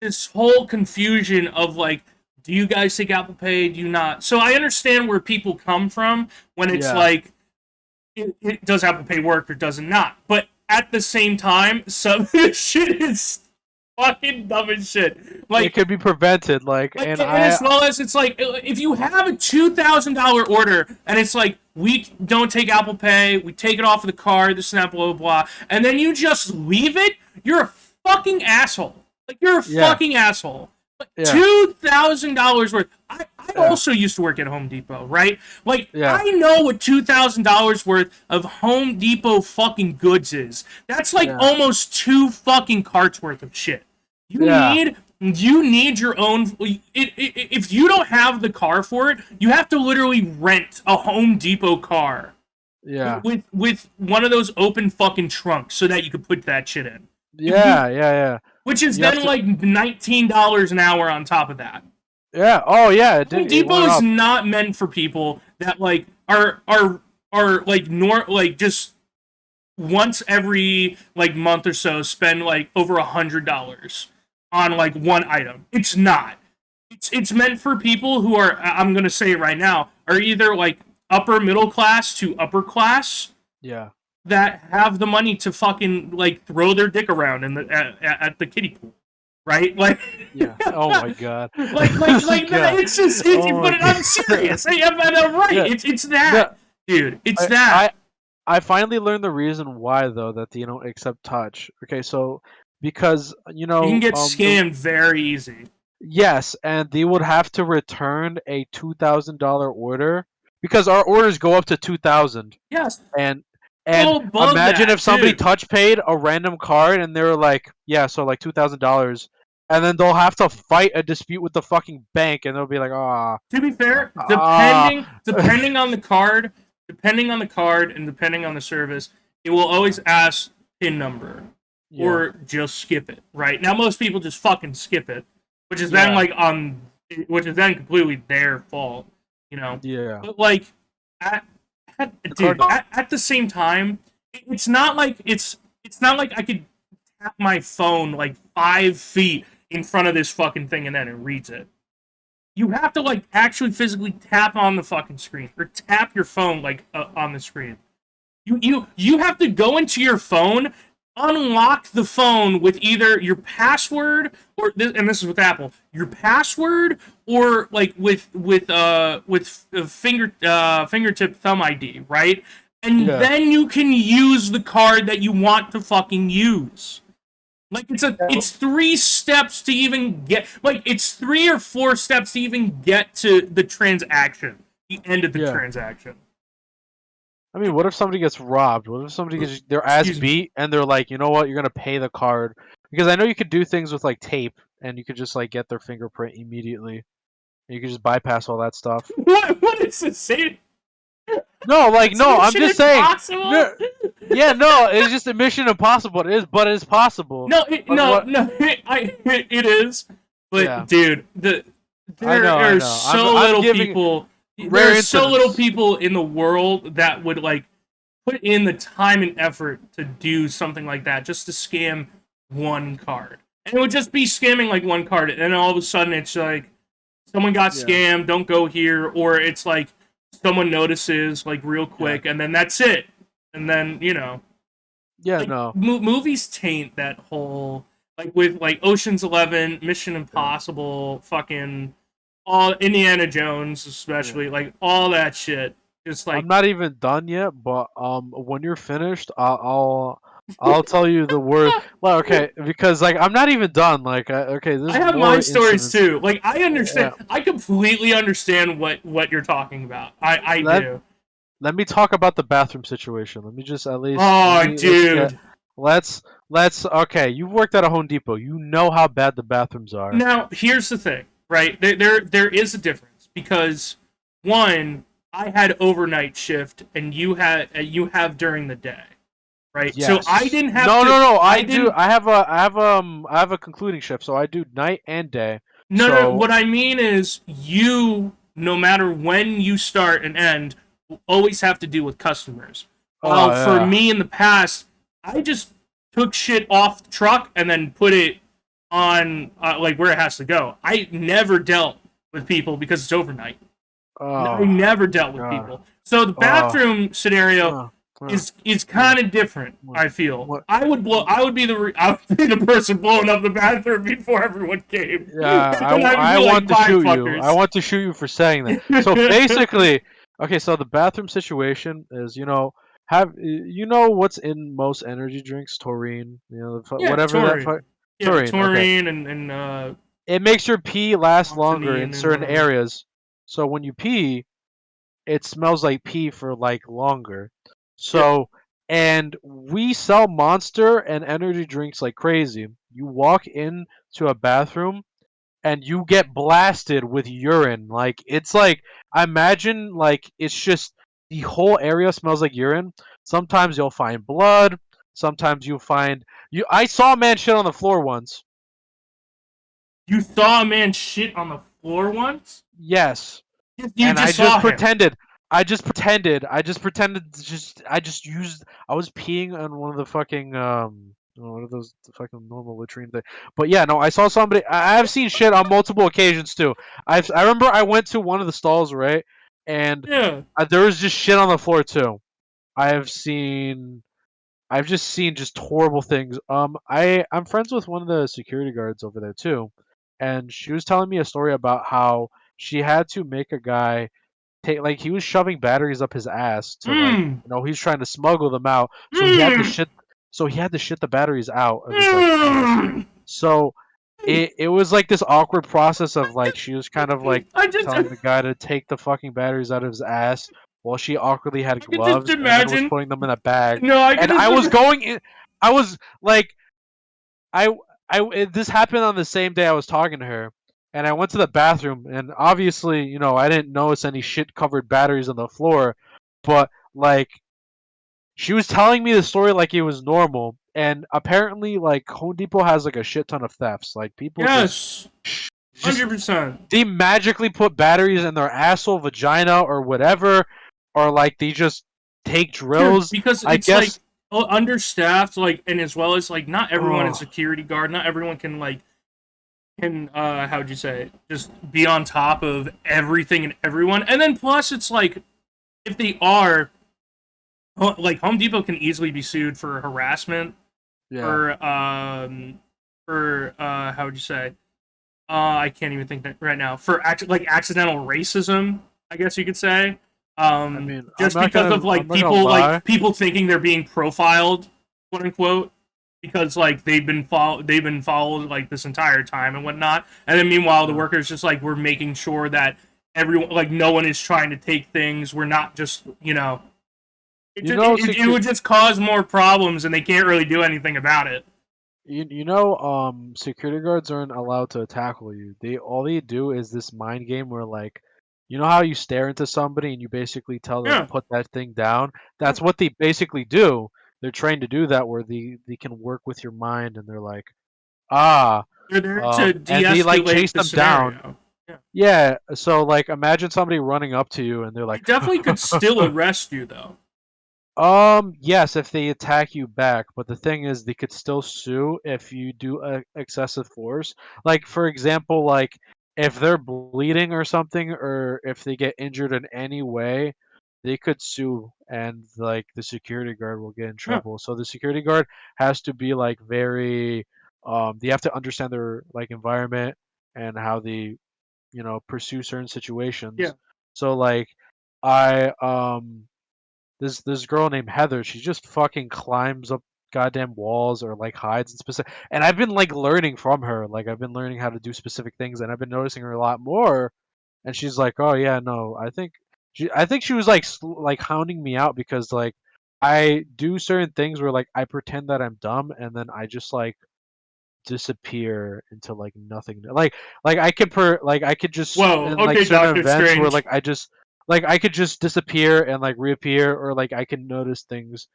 this whole confusion of like, do you guys take Apple Pay? Do you not? So I understand where people come from when it's Yeah. like, does Apple Pay work or does it not? But at the same time, some of this shit is fucking dumb as shit. It Like, could be prevented, and as well as it's like, if you have a $2,000 order and it's like, we don't take Apple Pay, we take it off of the card, this and that, blah, blah, blah, and then you just leave it, you're a fucking asshole. Like, you're a fucking asshole. Like, $2,000 worth. I also used to work at Home Depot, right? Like, I know what $2,000 worth of Home Depot fucking goods is. That's like almost 2 fucking carts worth of shit. You need your own. If you don't have the car for it, you have to literally rent a Home Depot car. Yeah. With one of those open fucking trunks so that you could put that shit in. Yeah. Which is then like $19 an hour on top of that. Yeah. Oh yeah. Home Depot is not meant for people that like are like just once every like month or so spend like over $100 on like one item. It's not. It's meant for people who are, I'm gonna say it right now, are either like upper middle class to upper class. Yeah. That have the money to fucking like throw their dick around in the at the kiddie pool, right? Like, yeah. Oh my god. like it's just I'm serious. I'm right. Yeah. It's that, dude. It's that. I finally learned the reason why though that they don't accept touch. Okay, so because you can get scammed very easy. Yes, and they would have to return a $2,000 order because our orders go up to 2,000. Yes. And imagine if somebody touch paid a random card and they were like, yeah, so like $2,000, and then they'll have to fight a dispute with the fucking bank, and they'll be like, ah. To be fair, depending on the card, and depending on the service, it will always ask PIN number or just skip it. Right now, most people just fucking skip it, which is then which is then completely their fault, you know. Yeah. But like at the same time, it's not like I could tap my phone like 5 feet in front of this fucking thing and then it reads it. You have to like actually physically tap on the fucking screen or tap your phone like on the screen. You have to go into your phone, unlock the phone with either your password or and this is with Apple, your password or like with fingertip thumb ID, right? And then you can use the card that you want to fucking use. Like it's 3 steps to even get, like it's 3 or 4 steps to even get to the transaction, the end of the transaction. I mean, what if somebody gets robbed? What if somebody gets their ass beat and they're like, you know what, you're gonna pay the card? Because I know you could do things with like tape and you could just like get their fingerprint immediately. You could just bypass all that stuff. What is this saying? No, like no, I'm just saying. No, it's just a mission impossible. It is, but it is possible. No, it is. But dude, there are so little people. There are so little people in the world that would like put in the time and effort to do something like that just to scam one card. And it would just be scamming like one card, and then all of a sudden it's like someone got scammed, don't go here, or it's like someone notices like real quick, and then that's it. And then, you know. Yeah, like, movies taint that whole, like with like Ocean's 11, Mission Impossible, fucking all Indiana Jones, especially, like all that shit. Just like I'm not even done yet, but when you're finished, I'll tell you the word. Well, okay, because like I'm not even done. Like, okay, this. I have my stories too. Like I understand. Yeah. I completely understand what you're talking about. I do. Let me talk about the bathroom situation. Let me just at least. Oh, dude. Let's. Okay, you've worked at a Home Depot. You know how bad the bathrooms are. Now, here's the thing, right? There is a difference because one, I had overnight shift, and you have during the day. Right, yes. So I didn't have. No. I do. I have a concluding shift, so I do night and day. No. What I mean is, you, no matter when you start and end, will always have to deal with customers. For me in the past, I just took shit off the truck and then put it on like where it has to go. I never dealt with people because it's overnight. I Oh never dealt with god. people. So the Oh. bathroom scenario Uh, uh, is uh, kind of different. what? I feel What? I would blow. I would be the person blowing up the bathroom before everyone came, Yeah, and I would I be like, want to "Bye, shoot you. I fuckers." want to shoot you for saying that. So basically, okay, so the bathroom situation is, you know what's in most energy drinks? Taurine, Yeah, whatever that taurine. Yeah, taurine. Okay, taurine and it makes your pee last longer in Fontanine and certain whatever. areas. So when you pee, it smells like pee for like longer. Yep. So, and we sell Monster and energy drinks like crazy. You walk into a bathroom and you get blasted with urine. Like it's like I imagine like it's just the whole area smells like urine. Sometimes you'll find blood. Sometimes you'll find you. I saw a man shit on the floor once. You saw a man shit on the floor once. Yes, You and I just just saw him. pretended. I just pretended to just. I just used. I was peeing on one of the fucking one of those fucking normal latrine thing. But yeah, no, I saw somebody. I have seen shit on multiple occasions too. I remember I went to one of the stalls, right, and Yeah. there was just shit on the floor too. I have seen. I've just seen just horrible things. I'm friends with one of the security guards over there too, and she was telling me a story about how she had to make a guy take, like, he was shoving batteries up his ass to, like, Hmm. he's trying to smuggle them out, so Hmm. he had to shit the batteries out of his like pants. Hmm. So it was like this awkward process of like she was kind of like I just telling the guy to take the fucking batteries out of his ass while she awkwardly had I could just gloves and then was imagine. putting them in a bag. No, I could And just. I was going in, I was like I this happened on the same day I was talking to her, and I went to the bathroom, and obviously, I didn't notice any shit covered batteries on the floor, but like she was telling me the story like it was normal, and apparently, like Home Depot has like a shit ton of thefts. Like people Yes. just 100%. they magically put batteries in their asshole, vagina, or whatever, or like they just take Dude, drills. because I it's like guess. understaffed, like, and as well as like not everyone is Oh security guard, not everyone can like can how would you say it? Just be on top of everything and everyone. And then plus it's like if they are like Home Depot can easily be sued for harassment yeah. for how would you say? I can't even think that right now for like accidental racism, I guess you could say. I mean, Just because of I'm like not gonna lie. people thinking they're being profiled, quote unquote, because like they've been followed like this entire time and whatnot. And then meanwhile, the Yeah. workers just like we're making sure that everyone like no one is trying to take things. We're not just You know, it would just cause more problems, and they can't really do anything about it. security guards aren't allowed to tackle you. All they do is this mind game where, like, you know how you stare into somebody and you basically tell them Yeah, put that thing down. yeah. That's what they basically do. They're trained to do that, where they can work with your mind, and they're like, ah, They're there to and they like de-escalate chase the them down. scenario. Yeah, Yeah, so like imagine somebody running up to you and they're they like, definitely could still arrest you though. Yes, if they attack you back, but the thing is, they could still sue if you do excessive force. Like, for example, like if they're bleeding or something, or if they get injured in any way, they could sue, and like the security guard will get in Yeah, trouble. So the security guard has to be like very, they have to understand their like environment and how they, pursue certain yeah. situations. So like, I this girl named Heather, she just fucking climbs up goddamn walls or like hides in specific. And I've been like learning from her. Like I've been learning how to do specific things, and I've been noticing her a lot more. And she's like, "Oh yeah, no, I think she was like like hounding me out because like I do certain things where like I pretend that I'm dumb and then I just like disappear into like nothing. Like I could just Whoa. in like Okay, certain Doctor events where Strange. like I could just disappear and like reappear, or like I can notice things,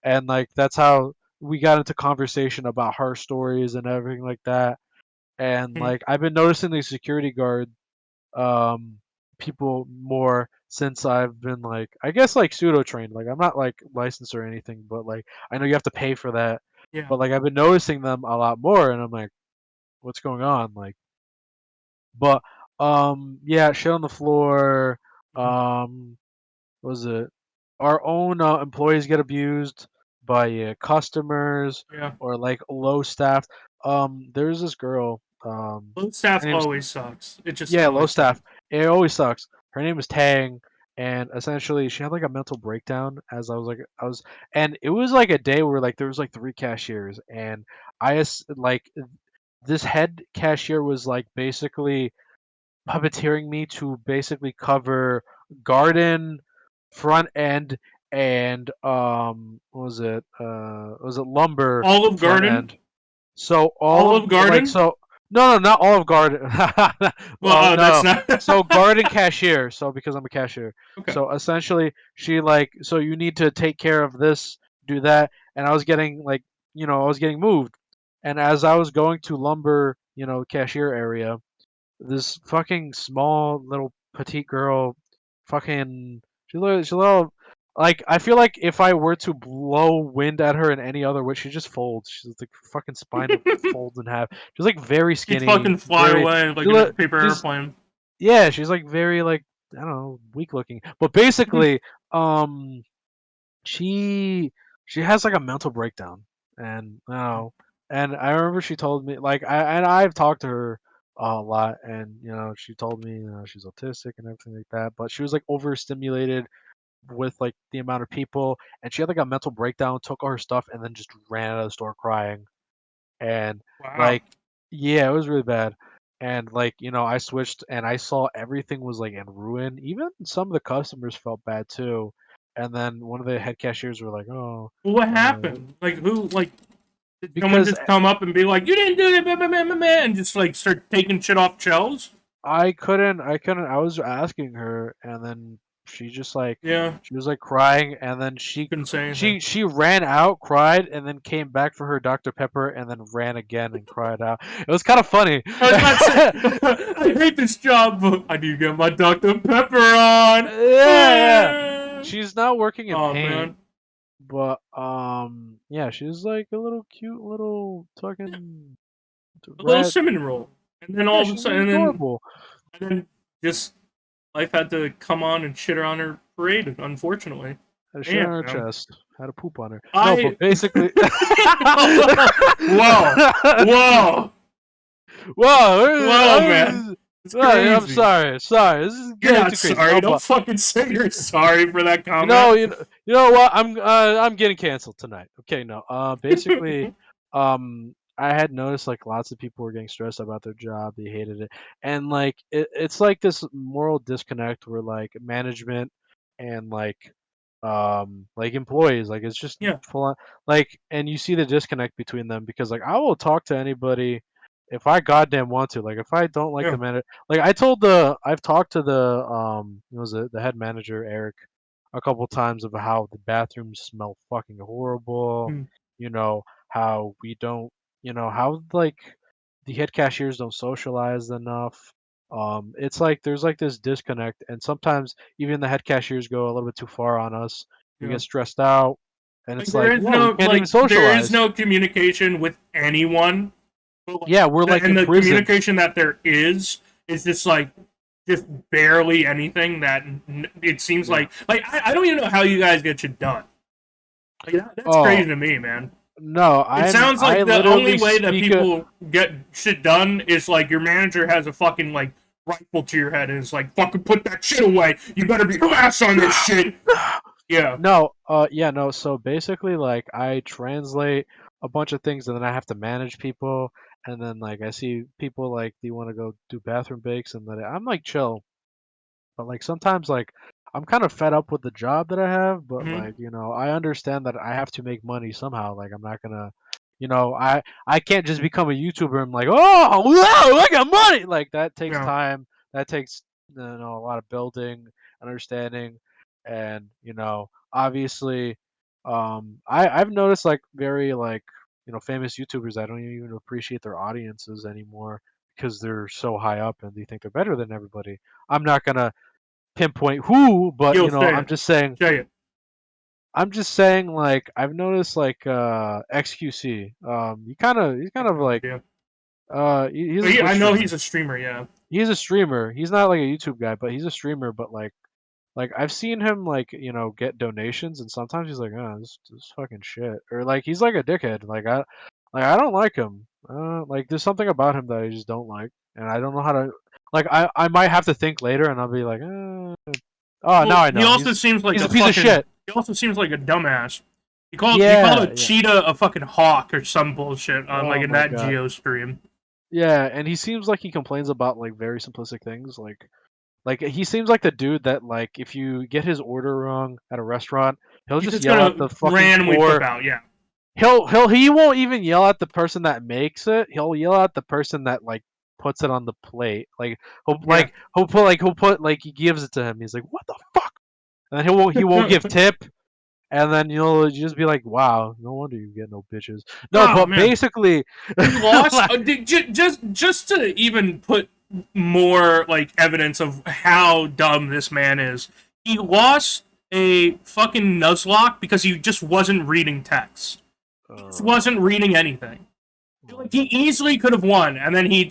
and like that's how we got into conversation about her stories and everything like that. And Hmm. like I've been noticing the security guard um people more since I've been like, I guess, like pseudo trained. Like I'm not like licensed or anything, but like I know you have to pay for that. Yeah. But like I've been noticing them a lot more, and I'm like, what's going on? Like, but Yeah, shit on the floor. Mhm. What was it? Our own employees get abused by customers Yeah. or like low staff. There's this girl. Low staff Her name's always sucks. It just yeah, low always sucks. staff. It always sucks. Her name is Tang, and essentially she had like a mental breakdown. As I was, and it was like a day where like there was like three cashiers, and like this head cashier was like basically puppeteering me to basically cover garden, front end, and what was it lumber Olive front Garden. end. So all of Olive like Garden. so no, not Olive Garden. Well, Well, oh, that's no. not. So garden cashier. So because I'm a cashier. Okay. So essentially she like so you need to take care of this, do that, and I was getting like I was getting moved. And as I was going to lumber, cashier area, this fucking small little petite girl, fucking she's a little like I feel like if I were to blow wind at her in any other way, she just folds. She's like fucking spine would fold in half. She's like very You'd skinny, fucking fly very away like she in a look paper she's airplane. yeah, she's like very like I don't know, weak looking. But basically, um she she has like a mental breakdown and and I remember she told me like I've talked to her a lot and she told me she's autistic and everything like that, but she was like overstimulated with like the amount of people, and she had like a mental breakdown, took all her stuff and then just ran out of the store crying. And Wow. like yeah, it was really bad. And like I switched and I saw everything was like in ruin. Even some of the customers felt bad too. And then one of the head cashiers were like, "Oh, Well, what uh, happened? Like who? Like did someone because just come up and be like, "You didn't do that," meh, meh, meh, meh, meh," and just like start taking shit off shelves? I was asking her, and then she just like Yeah, she was like crying, and then couldn't say anything. she ran out, cried, and then came back for her Dr. Pepper, and then ran again and cried out. It was kind of funny. I was about to say, I hate this job, but I need to get my Dr. Pepper on. Yeah. She's not working in Oh paint, man, but yeah, she's like a little cute little fucking a little rat. cinnamon roll, and then Yeah, all of a she's sudden, really and adorable. then just life had to come on and shit her on her parade. Unfortunately, Had a shit on damn her man. chest. Had a poop on her. No, but I basically. whoa, whoa, whoa, man, it's I'm crazy. sorry. Sorry, this is You're getting not too crazy. sorry. No, Don't but fucking say you're sorry for that you comment. know, you know, you know what? I'm getting canceled tonight. Okay, no. Basically, I had noticed like lots of people were getting stressed about their job. They hated it, and like it's like this moral disconnect where like management and like employees like it's just Yeah, full on like and you see the disconnect between them because like I will talk to anybody if I goddamn want to. Like if I don't like the yeah. manager, like I've talked to the what was it, the head manager Eric a couple times of how the bathrooms smell fucking horrible. Hmm. How we don't, how like the head cashiers don't socialize enough. It's like there's like this disconnect, and sometimes even the head cashiers go a little bit too far on us. We Yeah. get stressed out, and Like it's like, yeah, we can't even there is socialize. no communication with anyone. But like, Yeah, we're like and in the prison. communication that there is just like just barely anything that it seems Yeah. like I don't even know how you guys get shit done. Like that's crazy Oh to me, man. no, It sounds I like the only literally way that speak a people get shit done is like your manager has a fucking like rifle to your head and is like fucking put that shit away. You better be fast on this shit. Yeah, no, yeah, no. So basically, like, I translate a bunch of things, and then I have to manage people, and then like I see people like they want to go do bathroom breaks, and then I'm like chill, but like sometimes like I'm kind of fed up with the job that I have, but hmm, like I understand that I have to make money somehow. Like I'm not gonna, I can't just become a YouTuber and like, oh, wow, I got money. Like that takes yeah. time. That takes a lot of building, understanding, and obviously, I've noticed like very like famous YouTubers. I don't even appreciate their audiences anymore because they're so high up and they think they're better than everybody. I'm not gonna pinpoint who, but Yo, say I'm it, just saying. say it. I'm just saying, like I've noticed, like XQC. He's kind I have of no like idea. he's But a Twitch I know he's streamer. a streamer. Yeah. he's a streamer. He's not like a YouTube guy, but he's a streamer. But like I've seen him like get donations, and sometimes he's like, oh, this fucking shit, or like he's like a dickhead. I don't like him. Like there's something about him that I just don't like, and I don't know how to. Like I might have to think later, and I'll be like, oh, now Well, I he know. also seems like He's a a piece of fucking. shit. He also seems like a dumbass. He called Yeah, a yeah. cheetah a fucking hawk or some bullshit on like Oh a my Nat god. Geo stream. Yeah, and he seems like he complains about like very simplistic things. Like he seems like the dude that like if you get his order wrong at a restaurant, he'll He's just just yell at gonna the fucking randomly flip poor. out. Yeah. He won't even yell at the person that makes it. He'll yell at the person that like puts it on the plate. Yeah. He'll put like he gives it to him. He's like, what the fuck? And then he won't give tip. And then you just be like, wow, no wonder you get no bitches. No, Oh but man. basically, He lost like, just to even put more like evidence of how dumb this man is. He lost a fucking Nuzlocke because he just wasn't reading text. He just wasn't reading anything. Like he easily could have won, and then he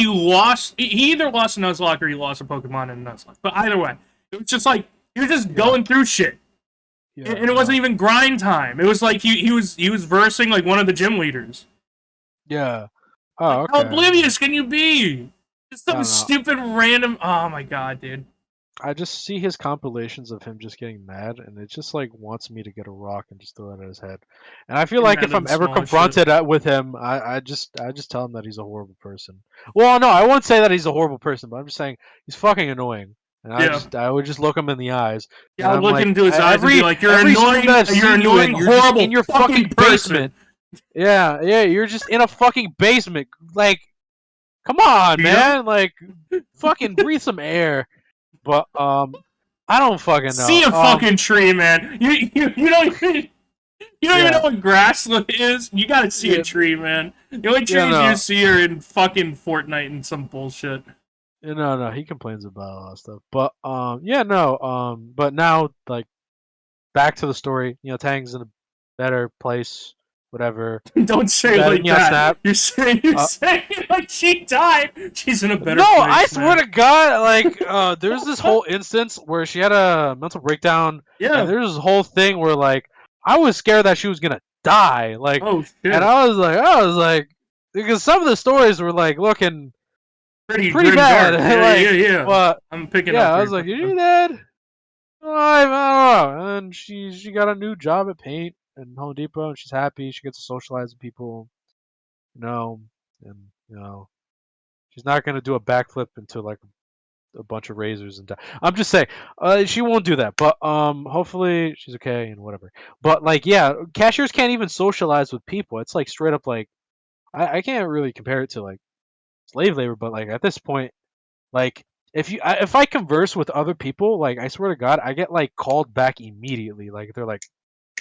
lost. He either lost a Nuzlocke or he lost a Pokemon in a Nuzlocke. But either way, it was just like he was just going through shit. yeah, And it wasn't even grind time. It was like he was versing like one of the gym leaders. yeah. Like, Oh, how okay. oblivious can you be? Just I some don't know. stupid random. Oh my god, dude. I just see his compilations of him just getting mad, and it just like wants me to get a rock and just throw it at his head. And I feel Getting like mad if at I'm the ever smallest shit. confronted with him, I just tell him that he's a horrible person. Well, no, I won't say that he's a horrible person, but I'm just saying he's fucking annoying. And Yeah. I would just look him in the eyes, Yeah, and I'll I'm look like, into his eyes and be like, "You're every stream annoying. that I've You're seen you in, annoying, you're just in horrible your fucking fucking person." basement. Yeah, yeah, you're just in a fucking basement. Like, come on, Yeah. man. Like, fucking breathe some air. But I don't fucking know. See a fucking tree, man. You don't even know Yeah, what grassland is. You gotta see yeah, a tree, man. The only yeah, trees you no, see are in fucking Fortnite and some bullshit. no. He complains about a lot of stuff. But yeah, no. But now like back to the story. Tang's in a better place. Whatever. Don't She's say it adding like me on that. Snap. You're saying it like she died. She's in a better No, I place, swear man. to God, like, there's this whole instance where she had a mental breakdown, and Yeah. there's this whole thing where, like, I was scared that she was gonna die, like, Oh and shit. I was like, because some of the stories were like looking Pretty pretty grim bad, dark. Yeah, like, yeah, yeah. but I'm picking yeah, up I where was you're like, coming "Are from. you dead?" I don't know. And she got a new job at Paint and Home Depot, and she's happy. She gets to socialize with people, you know, and she's not gonna do a backflip into like a bunch of razors and I'm just saying, she won't do that. But hopefully she's okay and whatever. But like, yeah, cashiers can't even socialize with people. It's like straight up like I can't really compare it to like slave labor, but like at this point, like if I converse with other people, like I swear to God, I get like called back immediately. Like they're like,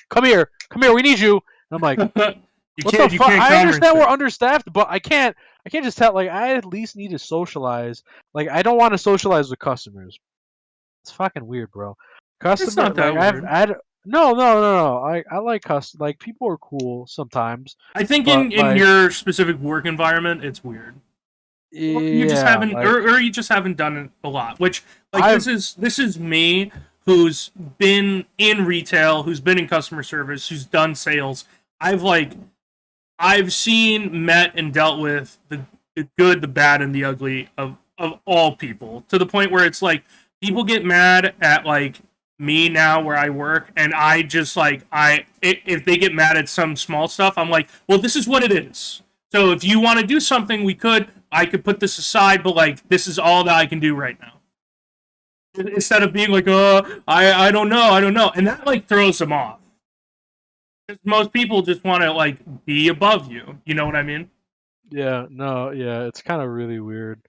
come here, we need you." And I'm like, what the You fuck? can't I understand we're conversate. understaffed, but I can't just tell. Like I at least need to socialize. Like I don't want to socialize with customers. It's fucking weird, bro. It's Customer, not like that I've weird. had no. I like like people are cool sometimes, I think but in like your specific work environment, it's weird. Or you just yeah, haven't, like or you just haven't done it a lot. Which, like, I've this is me who's been in retail, who's been in customer service, who's done sales. I've seen, met, and dealt with the good, the bad, and the ugly of all people, to the point where it's like people get mad at like me now where I work, and I just like if they get mad at some small stuff, I'm like, well, this is what it is. So if you want to do something, I could put this aside, but like this is all that I can do right now. Instead of being like, I I don't know, and that like throws them off. Most people just want to like be above you. You know what I mean? yeah, no, yeah, it's kind of really weird.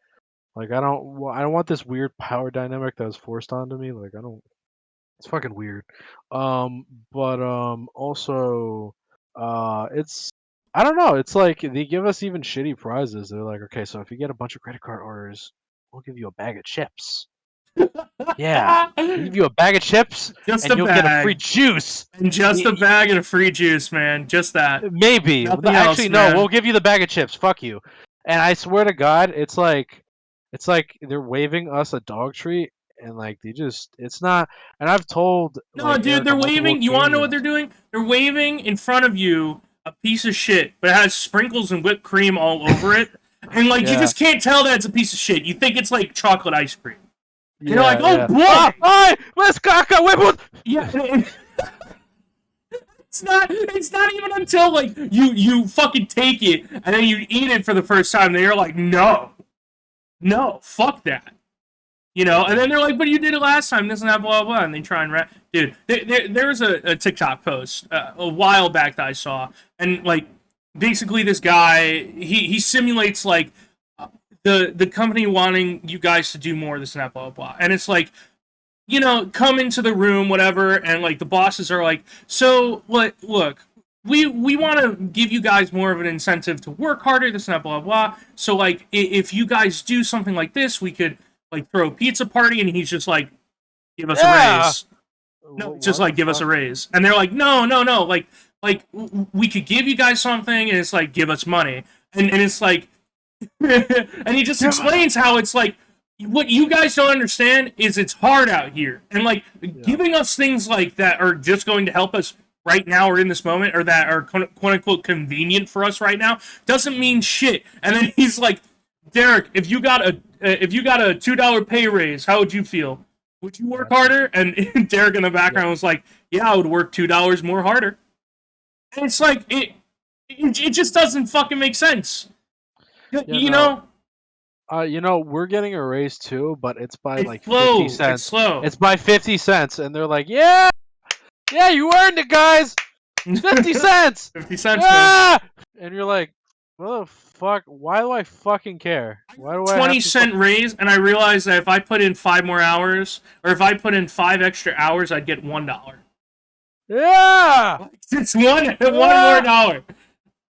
Like I don't want this weird power dynamic that was forced onto me. Like I don't. It's fucking weird. But also, it's I don't know. It's like they give us even shitty prizes. They're like, okay, so if you get a bunch of credit card orders, we'll give you a bag of chips. Yeah, we'll give you a bag of chips, Just and a you'll get a free bag. juice. And just a Y- bag and a free juice, man. Just that. Maybe. Nothing else, Actually, no. man. We'll give you the bag of chips. Fuck you. And I swear to God, it's like It's like they're waving us a dog treat, and like it's not. And I've told No, like dude, they're Erica multiple waving. You want to know what they're occasions. doing? They're waving in front of you a piece of shit, but it has sprinkles and whipped cream all over it. And, like, you Yeah, just can't tell that it's a piece of shit. You think it's, like, chocolate ice cream. And you're like, yeah, oh, yeah. Ah, boy! ay, let's caca huevos. Yeah, it's not even until, like, you fucking take it, and then you eat it for the first time, that you're like, no. No, fuck that. And then they're like, but you did it last time, this and that, blah, blah, blah. And they try and dude, there's a TikTok post a while back that I saw. And, like, basically this guy, he simulates, like, the company wanting you guys to do more, this and that, blah, blah, blah. And it's like, come into the room, whatever. And, like, the bosses are like, so, look, we want to give you guys more of an incentive to work harder, this and that, blah, blah. So, like, if you guys do something like this, we could, like, throw a pizza party. And he's just like, give us a Yeah. raise. No, just What the like, give us a fuck? raise. And they're like, no, no, no. Like we could give you guys something. And it's like, give us money. And it's like, and he just Yeah. explains how it's like, what you guys don't understand is it's hard out here. And, like, Yeah. giving us things like that are just going to help us right now or in this moment, or that are quote unquote convenient for us right now, doesn't mean shit. And then he's like, Derek, if you got a $2 pay raise, how would you feel? Would you work harder? And Derek in the Yeah. background was like, yeah, I would work $2 more harder. And it's like, it just doesn't fucking make sense. Yeah. You No. know, We're getting a raise too, but it's by it's like 50 slow. It's cents. slow. It's by 50 cents, and they're like, yeah, yeah, you earned it, guys. 50 cents. 50 cents, man. Yeah. And you're like, what the fuck? Why do I fucking care? Why do I have 20 to cent raise, and I realized that if I put in 5 more hours, or if I put in 5 extra hours, I'd get $1. Yeah. It's one more Yeah. dollar.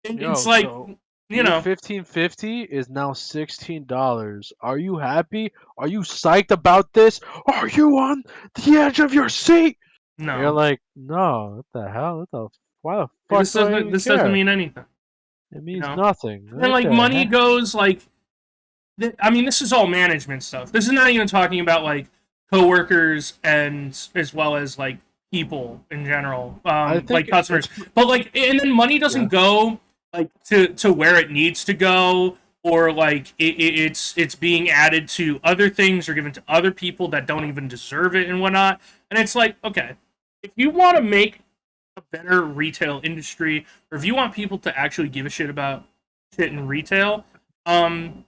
It's Yo, like, so you your know, 15.50 is now $16. Are you happy? Are you psyched about this? Are you on the edge of your seat? You're no. like, no, what the hell? Why the fuck This do I doesn't even this doesn't care? mean anything. It You means know. nothing. And then, What like, the money heck? goes, like, I mean, this is all management stuff. This is not even talking about, like, coworkers and as well as, like, people in general, I like think customers. it's But, like, and then money yeah, doesn't go, like, to where it needs to go, or, like, it's being added to other things or given to other people that don't even deserve it and whatnot. And it's like, okay, if you want to make a better retail industry, or if you want people to actually give a shit about shit in retail, um,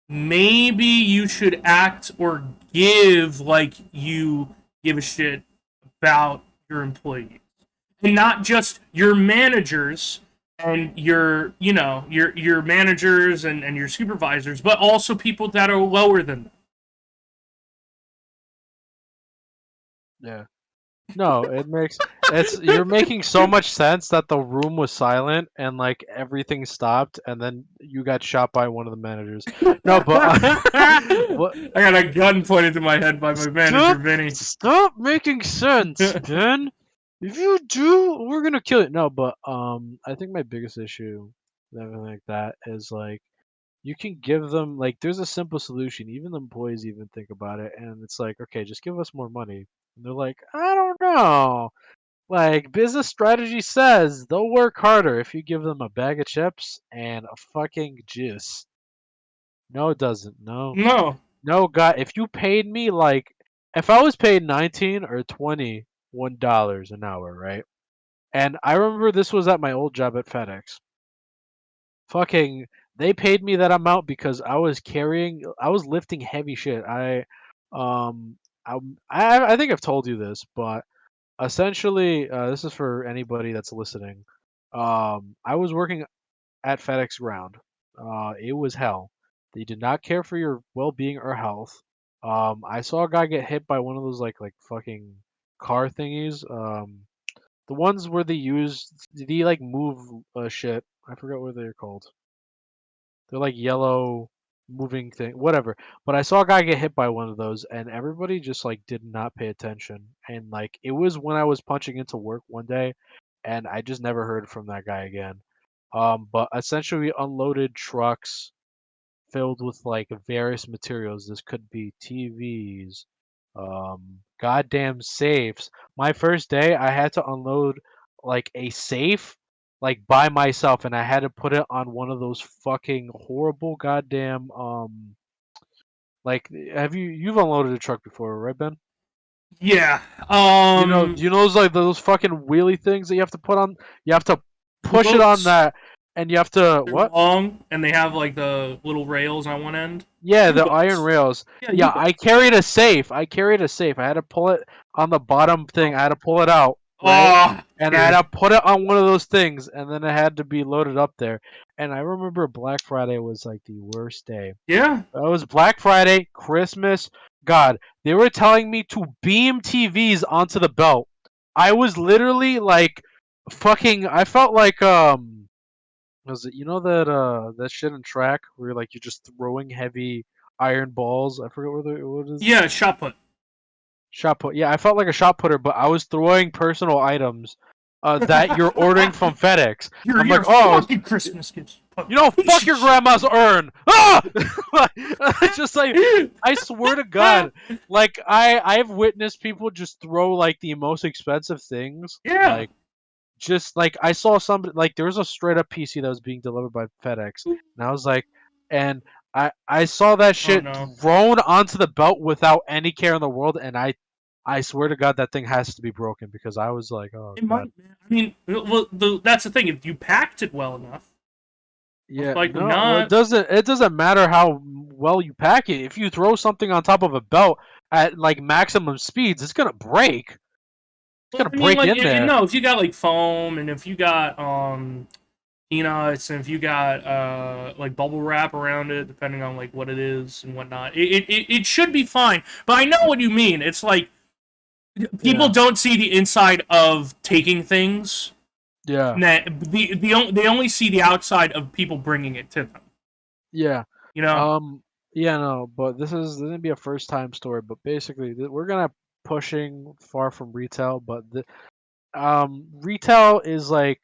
maybe you should act or give like you give a shit about your employees, and not just your managers and your managers and your supervisors, but also people that are lower than them. yeah. No, it's you're making so much sense that the room was silent and like everything stopped, and then you got shot by one of the managers. No, but but I got a gun pointed to my head by my manager, stop Vinny. stop making sense, Ben. If you do, we're gonna kill it. No, but I think my biggest issue with everything like that is like you can give them like there's a simple solution. Even the employees even think about it, and it's like, okay, just give us more money. And they're like, I don't know. Like business strategy says, they'll work harder if you give them a bag of chips and a fucking juice. No, it doesn't. No, No, no, God. If you paid me like, if I was paid 19 or $21 an hour, right? And I remember this was at my old job at FedEx. Fucking, they paid me that amount because I was lifting heavy shit. Um, I think I've told you this, but essentially, this is for anybody that's listening. I was working at FedEx Ground. It was hell. They did not care for your well-being or health. I saw a guy get hit by one of those like fucking car thingies. The ones where they like move shit. I forgot what they're called. They're like yellow moving thing, whatever. But I saw a guy get hit by one of those, and everybody just like did not pay attention. And like it was when I was punching into work one day, and I just never heard from that guy again. But essentially, we unloaded trucks filled with like various materials. This could be TVs, goddamn safes. My first day, I had to unload like a safe, like by myself, and I had to put it on one of those fucking horrible goddamn like you've unloaded a truck before, right, Ben? Yeah. Do you know those like those fucking wheelie things that you have to put on? You have to push it on U-boats. that, and you have to They're what? long and they have like the little rails on one end. Yeah, the iron U-boats. rails. Yeah, Yeah, I U-boats. carried a safe. I carried a safe. I had to pull it on the bottom thing. Oh, I had to pull it out, right? oh, And I had dude. to put it on one of those things, and then it had to be loaded up there. And I remember Black Friday was like the worst day. Yeah. It was Black Friday, Christmas. God, they were telling me to beam TVs onto the belt. I was literally like fucking I felt like was it that shit in track where like you're just throwing heavy iron balls? I forget what it is. Yeah, shot put. Shot put. Yeah, I felt like a shot putter, but I was throwing personal items that you're ordering from FedEx. I'm like, Your oh, fucking Christmas gifts. fuck your grandma's urn. Ah! Just like I swear to God, like I've witnessed people just throw like the most expensive things, Yeah. like just like I saw somebody like there was a straight up PC that was being delivered by FedEx, and I was like, and I saw that Oh shit no. thrown onto the belt without any care in the world, and I swear to God that thing has to be broken because I was like, oh It God. might, man. I mean, well, that's the thing. If you packed it well enough, most Yeah, likely no, well, not. it doesn't matter how well you pack it. If you throw something on top of a belt at like maximum speeds, it's gonna break. It's Well, gonna I mean, break like, in there. no, if you got like foam and if you got peanuts and if you got like bubble wrap around it, depending on like what it is and whatnot, it should be fine. But I know what you mean. It's like people Yeah, don't see the inside of taking things. yeah, That they only see the outside of people bringing it to them. yeah. You know? Um, yeah, no, but this is gonna be a first time story. But basically, we're gonna pushing far from retail, but retail is like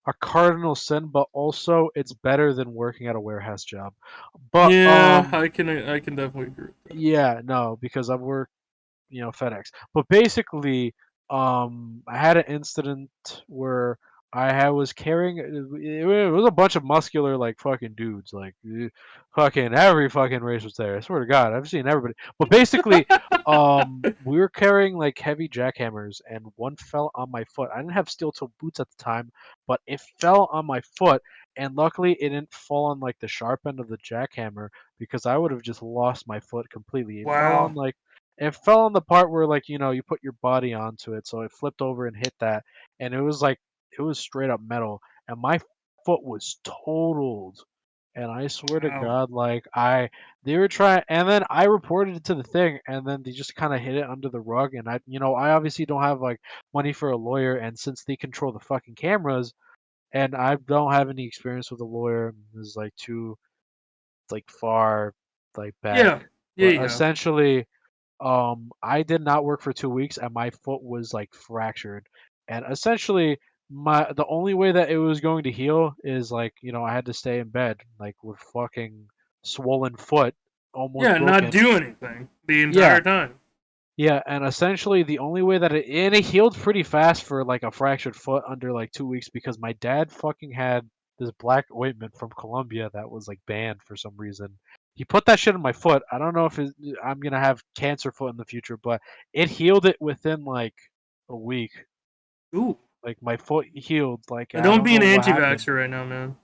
a cardinal sin, but also it's better than working at a warehouse job. But Yeah, I can definitely agree with that. yeah, no, because I've worked FedEx. But basically, I had an incident where I was carrying. It was a bunch of muscular, like fucking dudes, like fucking every fucking race was there. I swear to God, I've seen everybody. But basically, we were carrying like heavy jackhammers, and one fell on my foot. I didn't have steel toe boots at the time, but it fell on my foot. And luckily, it didn't fall on like the sharp end of the jackhammer because I would have just lost my foot completely. Wow. It fell on the part where like you put your body onto it, so it flipped over and hit that, and it was like it was straight up metal, and my foot was totaled. And I swear to Wow. God, like they were trying, and then I reported it to the thing, and then they just kind of hid it under the rug, and I obviously don't have like money for a lawyer, and since they control the fucking cameras, and I don't have any experience with a lawyer, is like too like far like back, Yeah. Yeah, but you have. essentially I did not work for 2 weeks and my foot was like fractured. And essentially the only way that it was going to heal is like, I had to stay in bed, like with fucking swollen foot, almost Yeah, not broken. do anything the Yeah, entire time. yeah, and essentially the only way that it healed pretty fast for like a fractured foot under like 2 weeks because my dad fucking had this black ointment from Colombia that was like banned for some reason. He put that shit in my foot. I don't know if I'm gonna have cancer foot in the future, but it healed it within like a week. Ooh. Like my foot healed. Like And I don't don't be know an what happened. anti-vaxxer right now, man.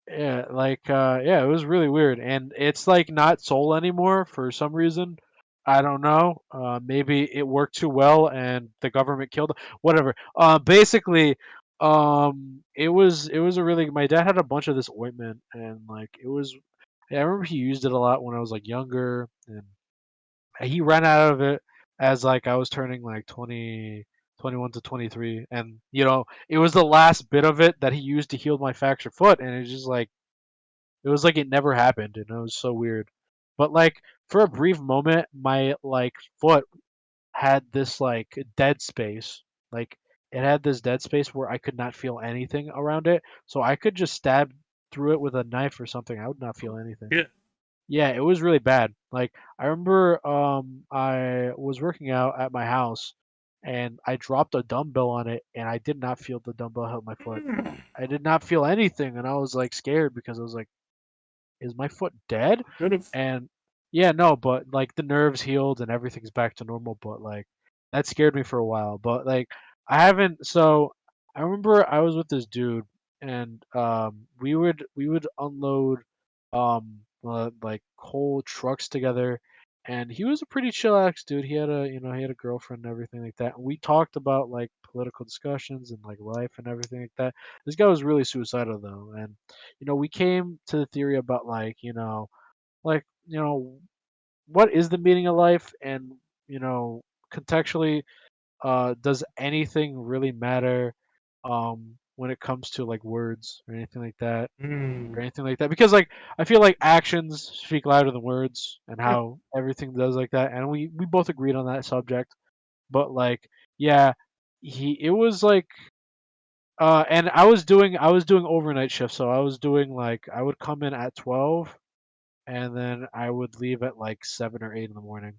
Yeah, like yeah, it was really weird, and it's like not Soul anymore for some reason. I don't know. Maybe it worked too well, and the government killed it. Whatever. Basically, it was a really. My dad had a bunch of this ointment, and like it was. Yeah, I remember he used it a lot when I was like younger, and he ran out of it as like I was turning like 20, 21 to 23, and it was the last bit of it that he used to heal my fractured foot, and it's just like it was like it never happened, and it was so weird. But like for a brief moment, my like foot had this like dead space. Like it had this dead space where I could not feel anything around it. So I could just stab through it with a knife or something. I would not feel anything. Yeah. Yeah, it was really bad. Like I remember I was working out at my house and I dropped a dumbbell on it and I did not feel the dumbbell hit my foot. I did not feel anything and I was like scared because I was like, is my foot dead? Could have. And yeah, no, but like the nerves healed and everything's back to normal, but like that scared me for a while. But like I haven't so I remember I was with this dude and we would unload like whole trucks together and he was a pretty chillax dude. He had a girlfriend and everything like that. And we talked about like political discussions and like life and everything like that. This guy was really suicidal though, and we came to the theory about like, what is the meaning of life and, contextually, does anything really matter when it comes to like words or anything like that Mm. or anything like that? Because like I feel like actions speak louder than words and how everything does like that. And we both agreed on that subject. But like, yeah, it was like and I was doing overnight shifts, so I was doing like I would come in at 12 and then I would leave at like 7 or 8 in the morning.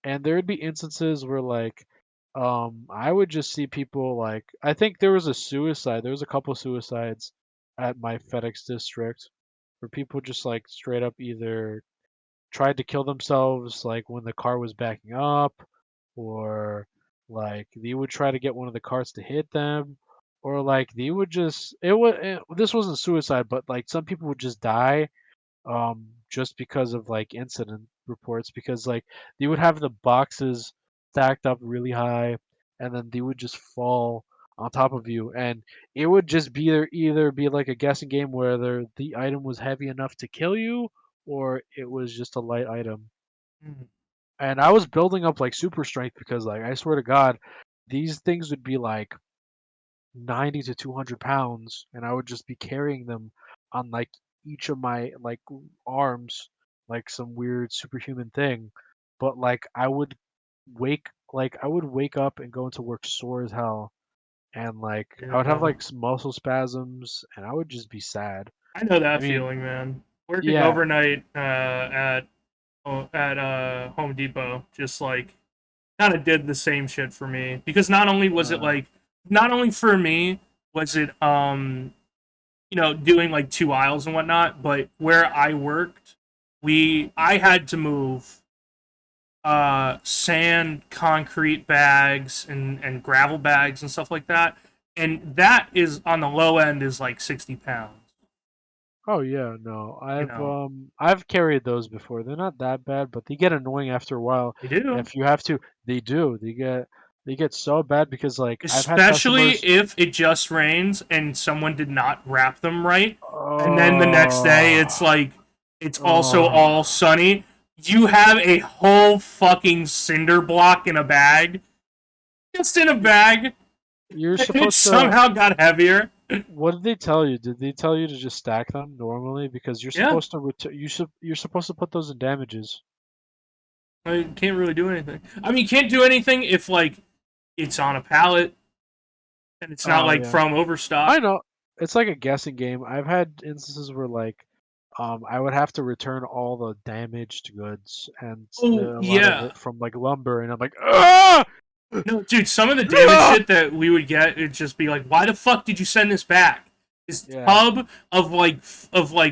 And there would be instances where like I would just see people like I think there was a suicide. There was a couple suicides at my FedEx district where people just like straight up either tried to kill themselves like when the car was backing up or like they would try to get one of the cars to hit them or like they would just this wasn't suicide but like some people would just die just because of like incident reports because like they would have the boxes stacked up really high and then they would just fall on top of you and it would just be either be like a guessing game whether the item was heavy enough to kill you or it was just a light item. Mm. And I was building up like super strength because like I swear to God, these things would be like 90 to 200 pounds and I would just be carrying them on like each of my like arms like some weird superhuman thing. But like I would wake up and go into work sore as hell and like I would have Yeah. like some muscle spasms and I would just be sad. I know I that mean, feeling, man. Working yeah, overnight at Home Depot just like kind of did the same shit for me because not only was it uh, like not only for me was it doing like 2 aisles and whatnot, but where I worked, I had to move sand, concrete bags, and gravel bags and stuff like that, and that is on the low end is like 60 pounds. oh yeah, no. You I've know, um I've carried those before. They're not that bad, but they get annoying after a while. they do. If you have to, they do. They get so bad because like I've had Especially customers. if it just rains and someone did not wrap them right, and then the next day Oh, it's also oh. all sunny. You have a whole fucking cinder block in a bag, just in a bag, You're and it supposed to. somehow got heavier. What did they tell you? Did they tell you to just stack them normally? Because you're Yeah, supposed to you're supposed to put those in damages. I can't really do anything. I mean, you can't do anything if like it's on a pallet and it's not Oh like yeah, from overstock. I know. It's like a guessing game. I've had instances where like I would have to return all the damaged goods and Oh a lot of yeah, it from like lumber, and I'm like, ah! no, dude, some of the damage Ah! shit that we would get, it'd just be like, why the fuck did you send this back? This Yeah. tub of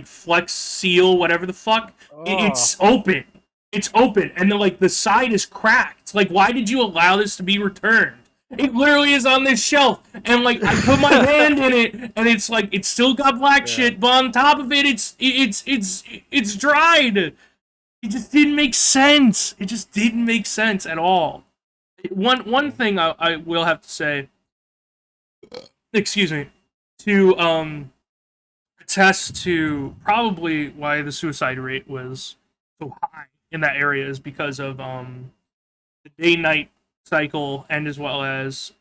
Flex Seal, whatever the fuck, Oh, it's open. It's open, and the side is cracked. Like, why did you allow this to be returned? It literally is on this shelf, and like I put my hand in it, and it's like it's still got black yeah. shit, but on top of it, it's dried. It just didn't make sense. It just didn't make sense at all. One Yeah. thing I will have to say, excuse me, to attest to probably why the suicide rate was so high in that area is because of the day night cycle and as well as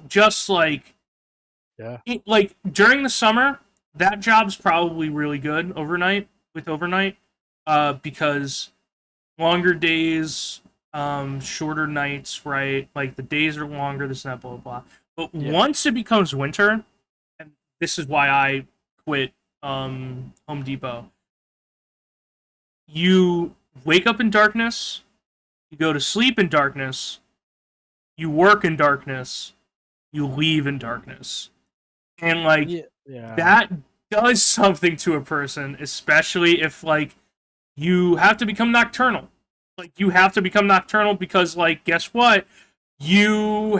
just like Yeah. like during the summer that job's probably really good overnight because longer days, shorter nights, right? Like the days are longer, this and that, blah, blah, blah. But Yeah. once it becomes winter, and this is why I quit Home Depot, you wake up in darkness, you go to sleep in darkness, you work in darkness, you leave in darkness. And like Yeah, yeah, that does something to a person, especially if like you have to become nocturnal. Like you have to become nocturnal because like guess what? You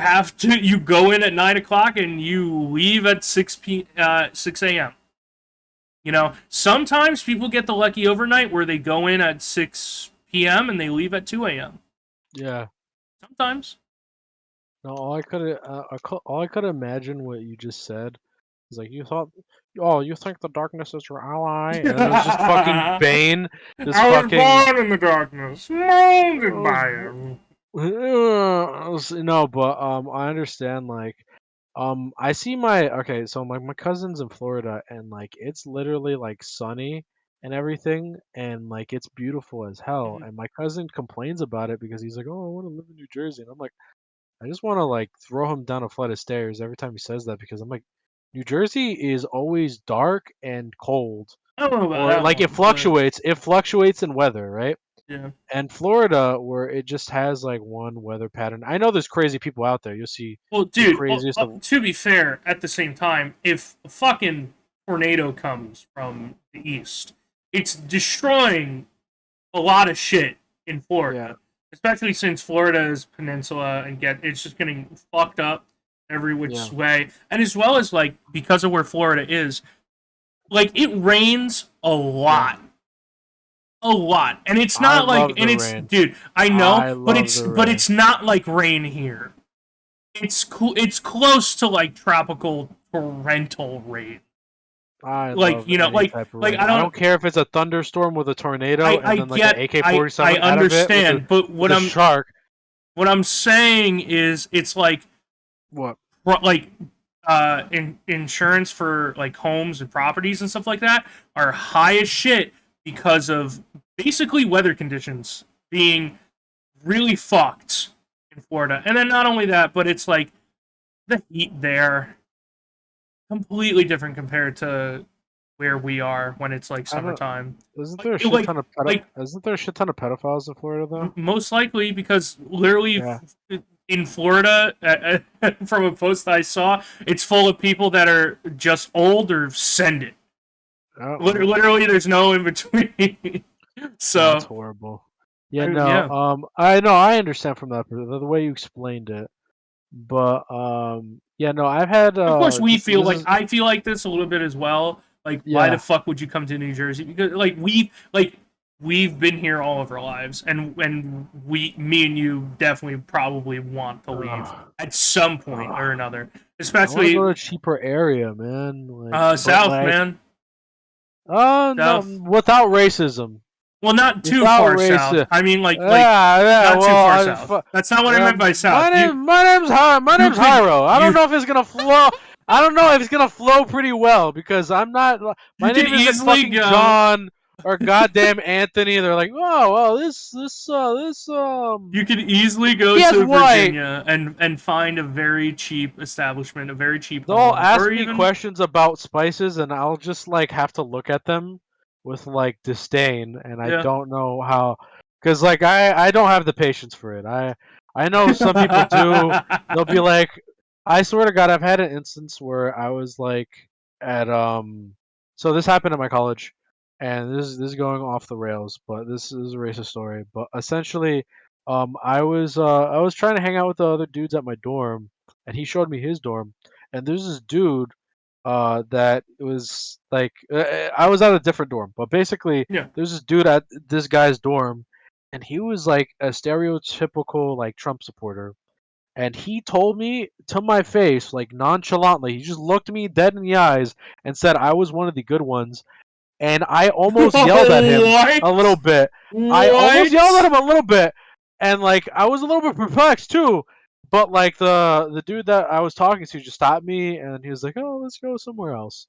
go in at 9 o'clock and you leave at 6 a.m. You know, sometimes people get the lucky overnight where they go in at 6 p.m. and they leave at 2 a.m. yeah. Sometimes. No, all I could imagine what you just said is like you thought, oh, you think the darkness is your ally, and it was just fucking I Bane, this was fucking. born in the darkness, molded I was by bo- him. no, but I understand like I see my okay, so my cousin's in Florida and like it's literally like sunny and everything and like it's beautiful as hell and my cousin complains about it because he's like, "Oh, I want to live in New Jersey." And I'm like, I just want to like throw him down a flight of stairs every time he says that because I'm like, New Jersey is always dark and cold I don't know about or that like one, but it fluctuates in weather, right? yeah. And Florida, where it just has like one weather pattern. I know there's crazy people out there. You'll see Well, the dude. craziest of. To be fair, at the same time, if a fucking tornado comes from the east, it's destroying a lot of shit in Yeah, Florida, especially since Florida is peninsula and it's just getting fucked up every yeah. which way, and as well as like because of where Florida is, like it rains Yeah. a lot, and it's I not like, love and the it's rain. dude, I know, I but love the rain. it's not like rain here. It's cool. It's close to like tropical torrential rain. I Like love any type of rain. I I don't don't care if it's a thunderstorm with a tornado and then like an I AK-47 out of it understand, but with a shark. what I'm saying is it's like What? like insurance for like homes and properties and stuff like that are high as shit because of basically weather conditions being really fucked in Florida. And then not only that, but it's like the heat there completely different compared to where we are when it's like I don't. summertime. Isn't Like there a shit like ton of like Isn't there a shit ton of pedophiles in Florida though? most likely because literally Yeah. in Florida, from a post I saw, it's full of people that are just old or send it. Oh, well, Literally, there's no in between. that's So, horrible. Yeah. No. yeah. I know. I understand from that the way you explained it, but yeah. No. I've had Of course, we feel this like is I feel like this a little bit as well. Like, why the yeah. fuck would you come to New Jersey? Because we've been here all of our lives, and me and you definitely probably want to leave Ugh, at some point or ugh. another. I want to go to Especially a cheaper area, man. Like, but south, like, man. oh no, South. without racism. Well, not too Without far south. racism. I mean, Yeah, yeah. not too Well, far south. That's not what I meant by south. my You name's could Jairo. I don't you know if it's gonna flow. I don't know if it's gonna flow pretty well because I'm not. you My could name isn't easily fucking go. John or goddamn Anthony. They're like, oh, well, You could easily go he has to white. Virginia and find a very cheap establishment, a very cheap They'll home, ask or me even questions about spices, and I'll just like have to look at them with like disdain, and I yeah. don't know how, because like I don't have the patience for it. I know some people do. They'll be like, I swear to God, I've had an instance where I was like at so this happened at my college, and this is going off the rails, but this is a racist story. But essentially, I was trying to hang out with the other dudes at my dorm, and he showed me his dorm, and there's this dude that was like I was at a different dorm, but basically Yeah. there's this dude at this guy's dorm, and he was like a stereotypical like Trump supporter, and he told me to my face like nonchalantly, he just looked me dead in the eyes and said I was one of the good ones, and I almost yelled at him a little What? bit. I almost yelled at What? him a little bit, and like I was a little bit perplexed too. But like the dude that I was talking to just stopped me, and he was like, "Oh, let's go somewhere else."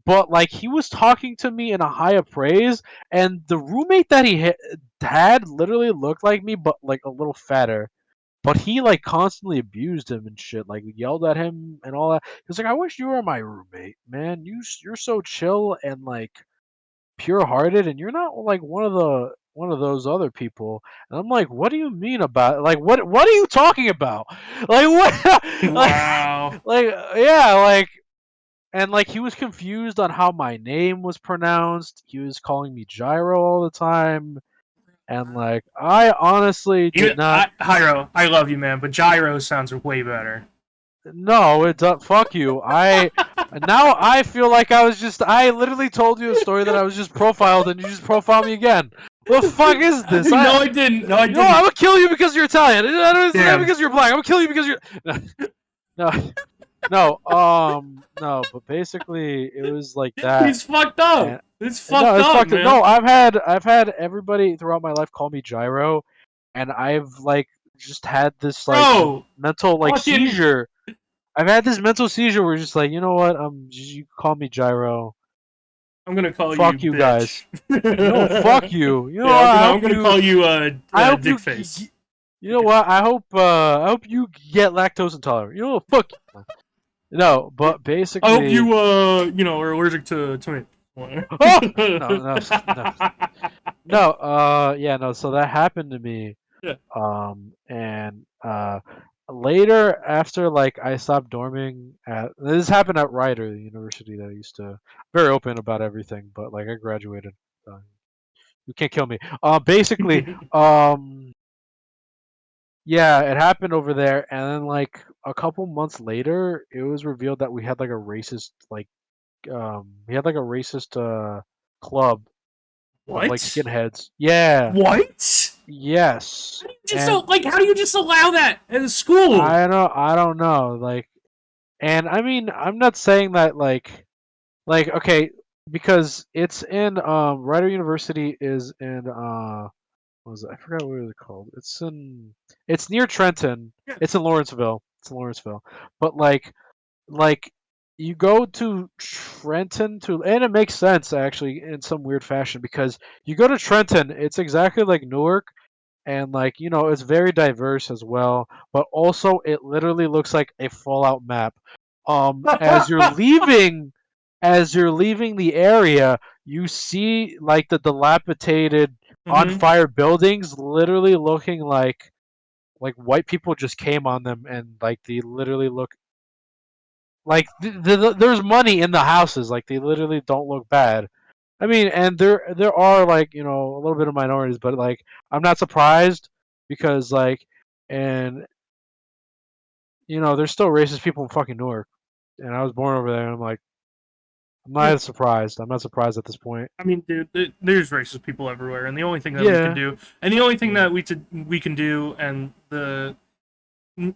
But like he was talking to me in a high of praise, and the roommate that had literally looked like me, but like a little fatter. But he like constantly abused him and shit, like yelled at him and all that. He was like, "I wish you were my roommate, man. You're so chill and like." pure-hearted, and you're not like one of those other people." And I'm like, "What do you mean about it? Like what are you talking about? Like what like Wow. yeah, like and like he was confused on how my name was pronounced. He was calling me Jairo all the time, and like I honestly did not. Jairo, I love you, man, but Gyro sounds way better. No, it does. Fuck you. Now I feel like I literally told you a story that I was just profiled, and you just profiled me again. What the fuck is this? No, I didn't. No, I You know, I'm didn't. gonna kill you because you're Italian. It's not Damn. because you're black. I'm gonna kill you because you're no, no. But basically, it was like that. He's fucked up. And It's no, fucked it's up, fucked up. man. No, I've had everybody throughout my life call me Gyro, and I've like just had this like Bro, mental like fucking. seizure. I've had this mental seizure where just like, you know what? You call me Gyro. I'm gonna call you Fuck you bitch. guys. No, fuck you. You know Yeah, what? I I'm hope gonna you. call you I hope dick face. you know what? I hope you get lactose intolerant. You know what? Fuck you. No, but I hope basically. you are allergic to tomatoes. Oh no. No. Yeah, no. So that happened to me. Yeah. And later after like I stopped dorming at this happened at Rider, the university that I used to very open about everything, but like I graduated. Uh, you can't kill me. Basically, um, yeah, it happened over there, and then like a couple months later, it was revealed that we had like a racist club of like What? skinheads. Yeah, What? yes, Just and don't like. How do you just allow that in school? I don't know, like. And I mean, I'm not saying that like okay, because it's in Rider University is in what was it? I forgot what it was called. It's near Trenton. Yeah. It's in Lawrenceville. It's in Lawrenceville. But like you go to Trenton to and it makes sense actually in some weird fashion because you go to Trenton, it's exactly like Newark, and like it's very diverse as well, but also it literally looks like a Fallout map. As you're leaving the area, you see like the dilapidated on Mm-hmm. fire buildings literally looking like white people just came on them, and like they literally look like there's money in the houses, like they literally don't look bad. I mean, and there are like a little bit of minorities, but like I'm not surprised because like and there's still racist people in fucking Newark, and I was born over there, and I'm like I'm Yeah. not surprised. I'm not surprised at this point. I mean, dude, there's racist people everywhere, and the only thing that we can Yeah. do, and the only thing Yeah. that we can do, and the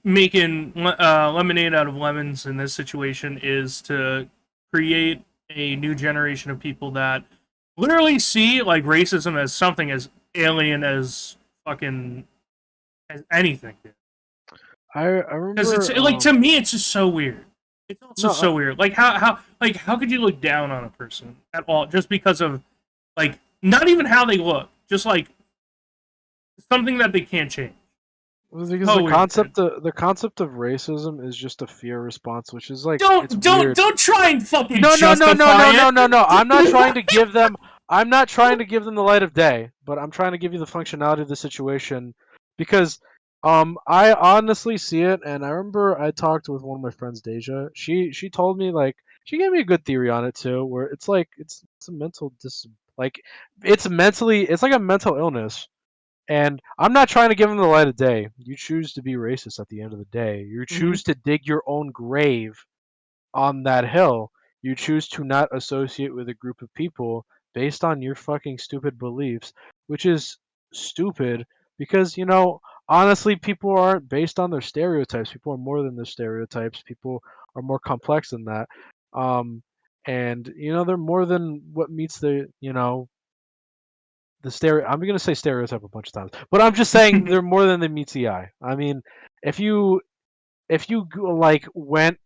making lemonade out of lemons in this situation is to create a new generation of people that literally see like racism as something as alien as fucking as anything. I Because it's remember like to me, it's just so weird. It's also no so weird. Like how could you look down on a person at all just because of like not even how they look, just like something that they can't change. because So weird, dude. the concept of racism is just a fear response, which is like it's Don't weird. don't try and fucking No, no, no, no, justify no, no, it. no, no. I'm not trying to give them the light of day, but I'm trying to give you the functionality of the situation because I honestly see it, and I remember I talked with one of my friends, Deja. She told me like she gave me a good theory on it too, where it's like it's a mental like it's like a mental illness. And I'm not trying to give them the light of day. You choose to be racist at the end of the day. You Mm-hmm. choose to dig your own grave on that hill. You choose to not associate with a group of people based on your fucking stupid beliefs, which is stupid because, honestly, people aren't based on their stereotypes. People are more than their stereotypes. People are more complex than that. Um, and, they're more than what meets the stereo. I'm gonna say stereotype a bunch of times, but I'm just saying they're more than they meets the eye. I mean, if you like went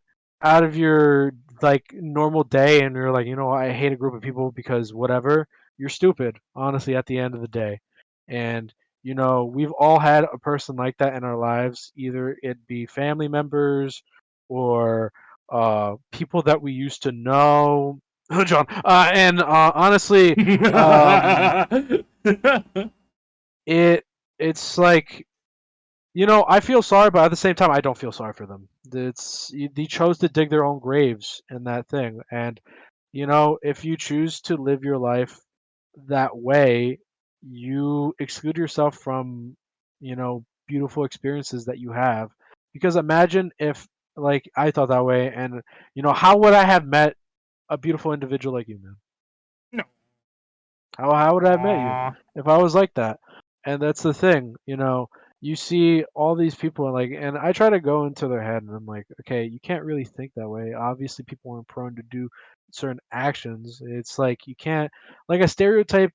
out of your like normal day and you're like, I hate a group of people because whatever, you're stupid. Honestly, at the end of the day, and we've all had a person like that in our lives. Either it be family members or people that we used to know. John. And honestly, it's like, I feel sorry, but at the same time, I don't feel sorry for them. They chose to dig their own graves in that thing, and if you choose to live your life that way, you exclude yourself from beautiful experiences that you have. Because imagine if like I thought that way, and how would I have met a beautiful individual like you, man? No. How would I have met you Aw. if I was like that? And that's the thing, you see all these people and I try to go into their head and I'm like, okay, you can't really think that way. Obviously people aren't prone to do certain actions. It's like you can't like a stereotype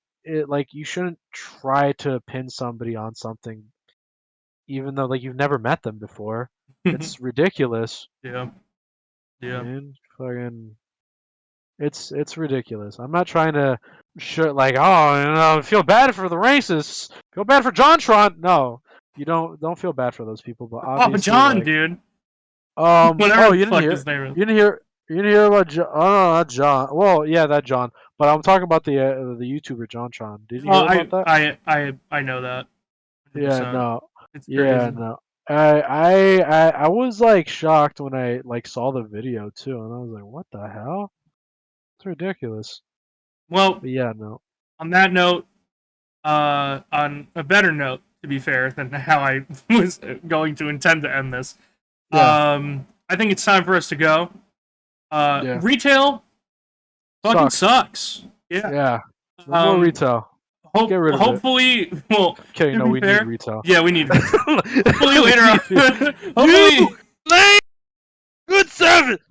like you shouldn't try to pin somebody on something even though like you've never met them before. It's ridiculous. Yeah. Yeah. Man, fucking it's ridiculous. I'm not trying to like, oh, feel bad for the racists. Feel bad for JonTron. No, you don't feel bad for those people. But Oh, obviously, John, like, dude. oh, Whatever the you didn't fuck hear, his name is. you didn't hear, you didn't hear about John. Oh, no, not John. Well, yeah, that John. But I'm talking about the YouTuber JonTron. Did you Oh, hear about that? I know that. Yeah, 100%. no, It's yeah, crazy. no. I was like shocked when I like saw the video too, and I was like, what the hell? It's ridiculous. Well, But yeah, no. on that note, on a better note, to be fair, than how I was going to intend to end this, Yeah, I think it's time for us to go. yeah. Retail fucking Sucks. sucks. Yeah. Yeah. No more Um, retail. Get rid of it. hopefully, well, Kidding. to No, be we need fair, retail. yeah, we need retail. Hopefully We later need on. you Hopefully. lame good servant.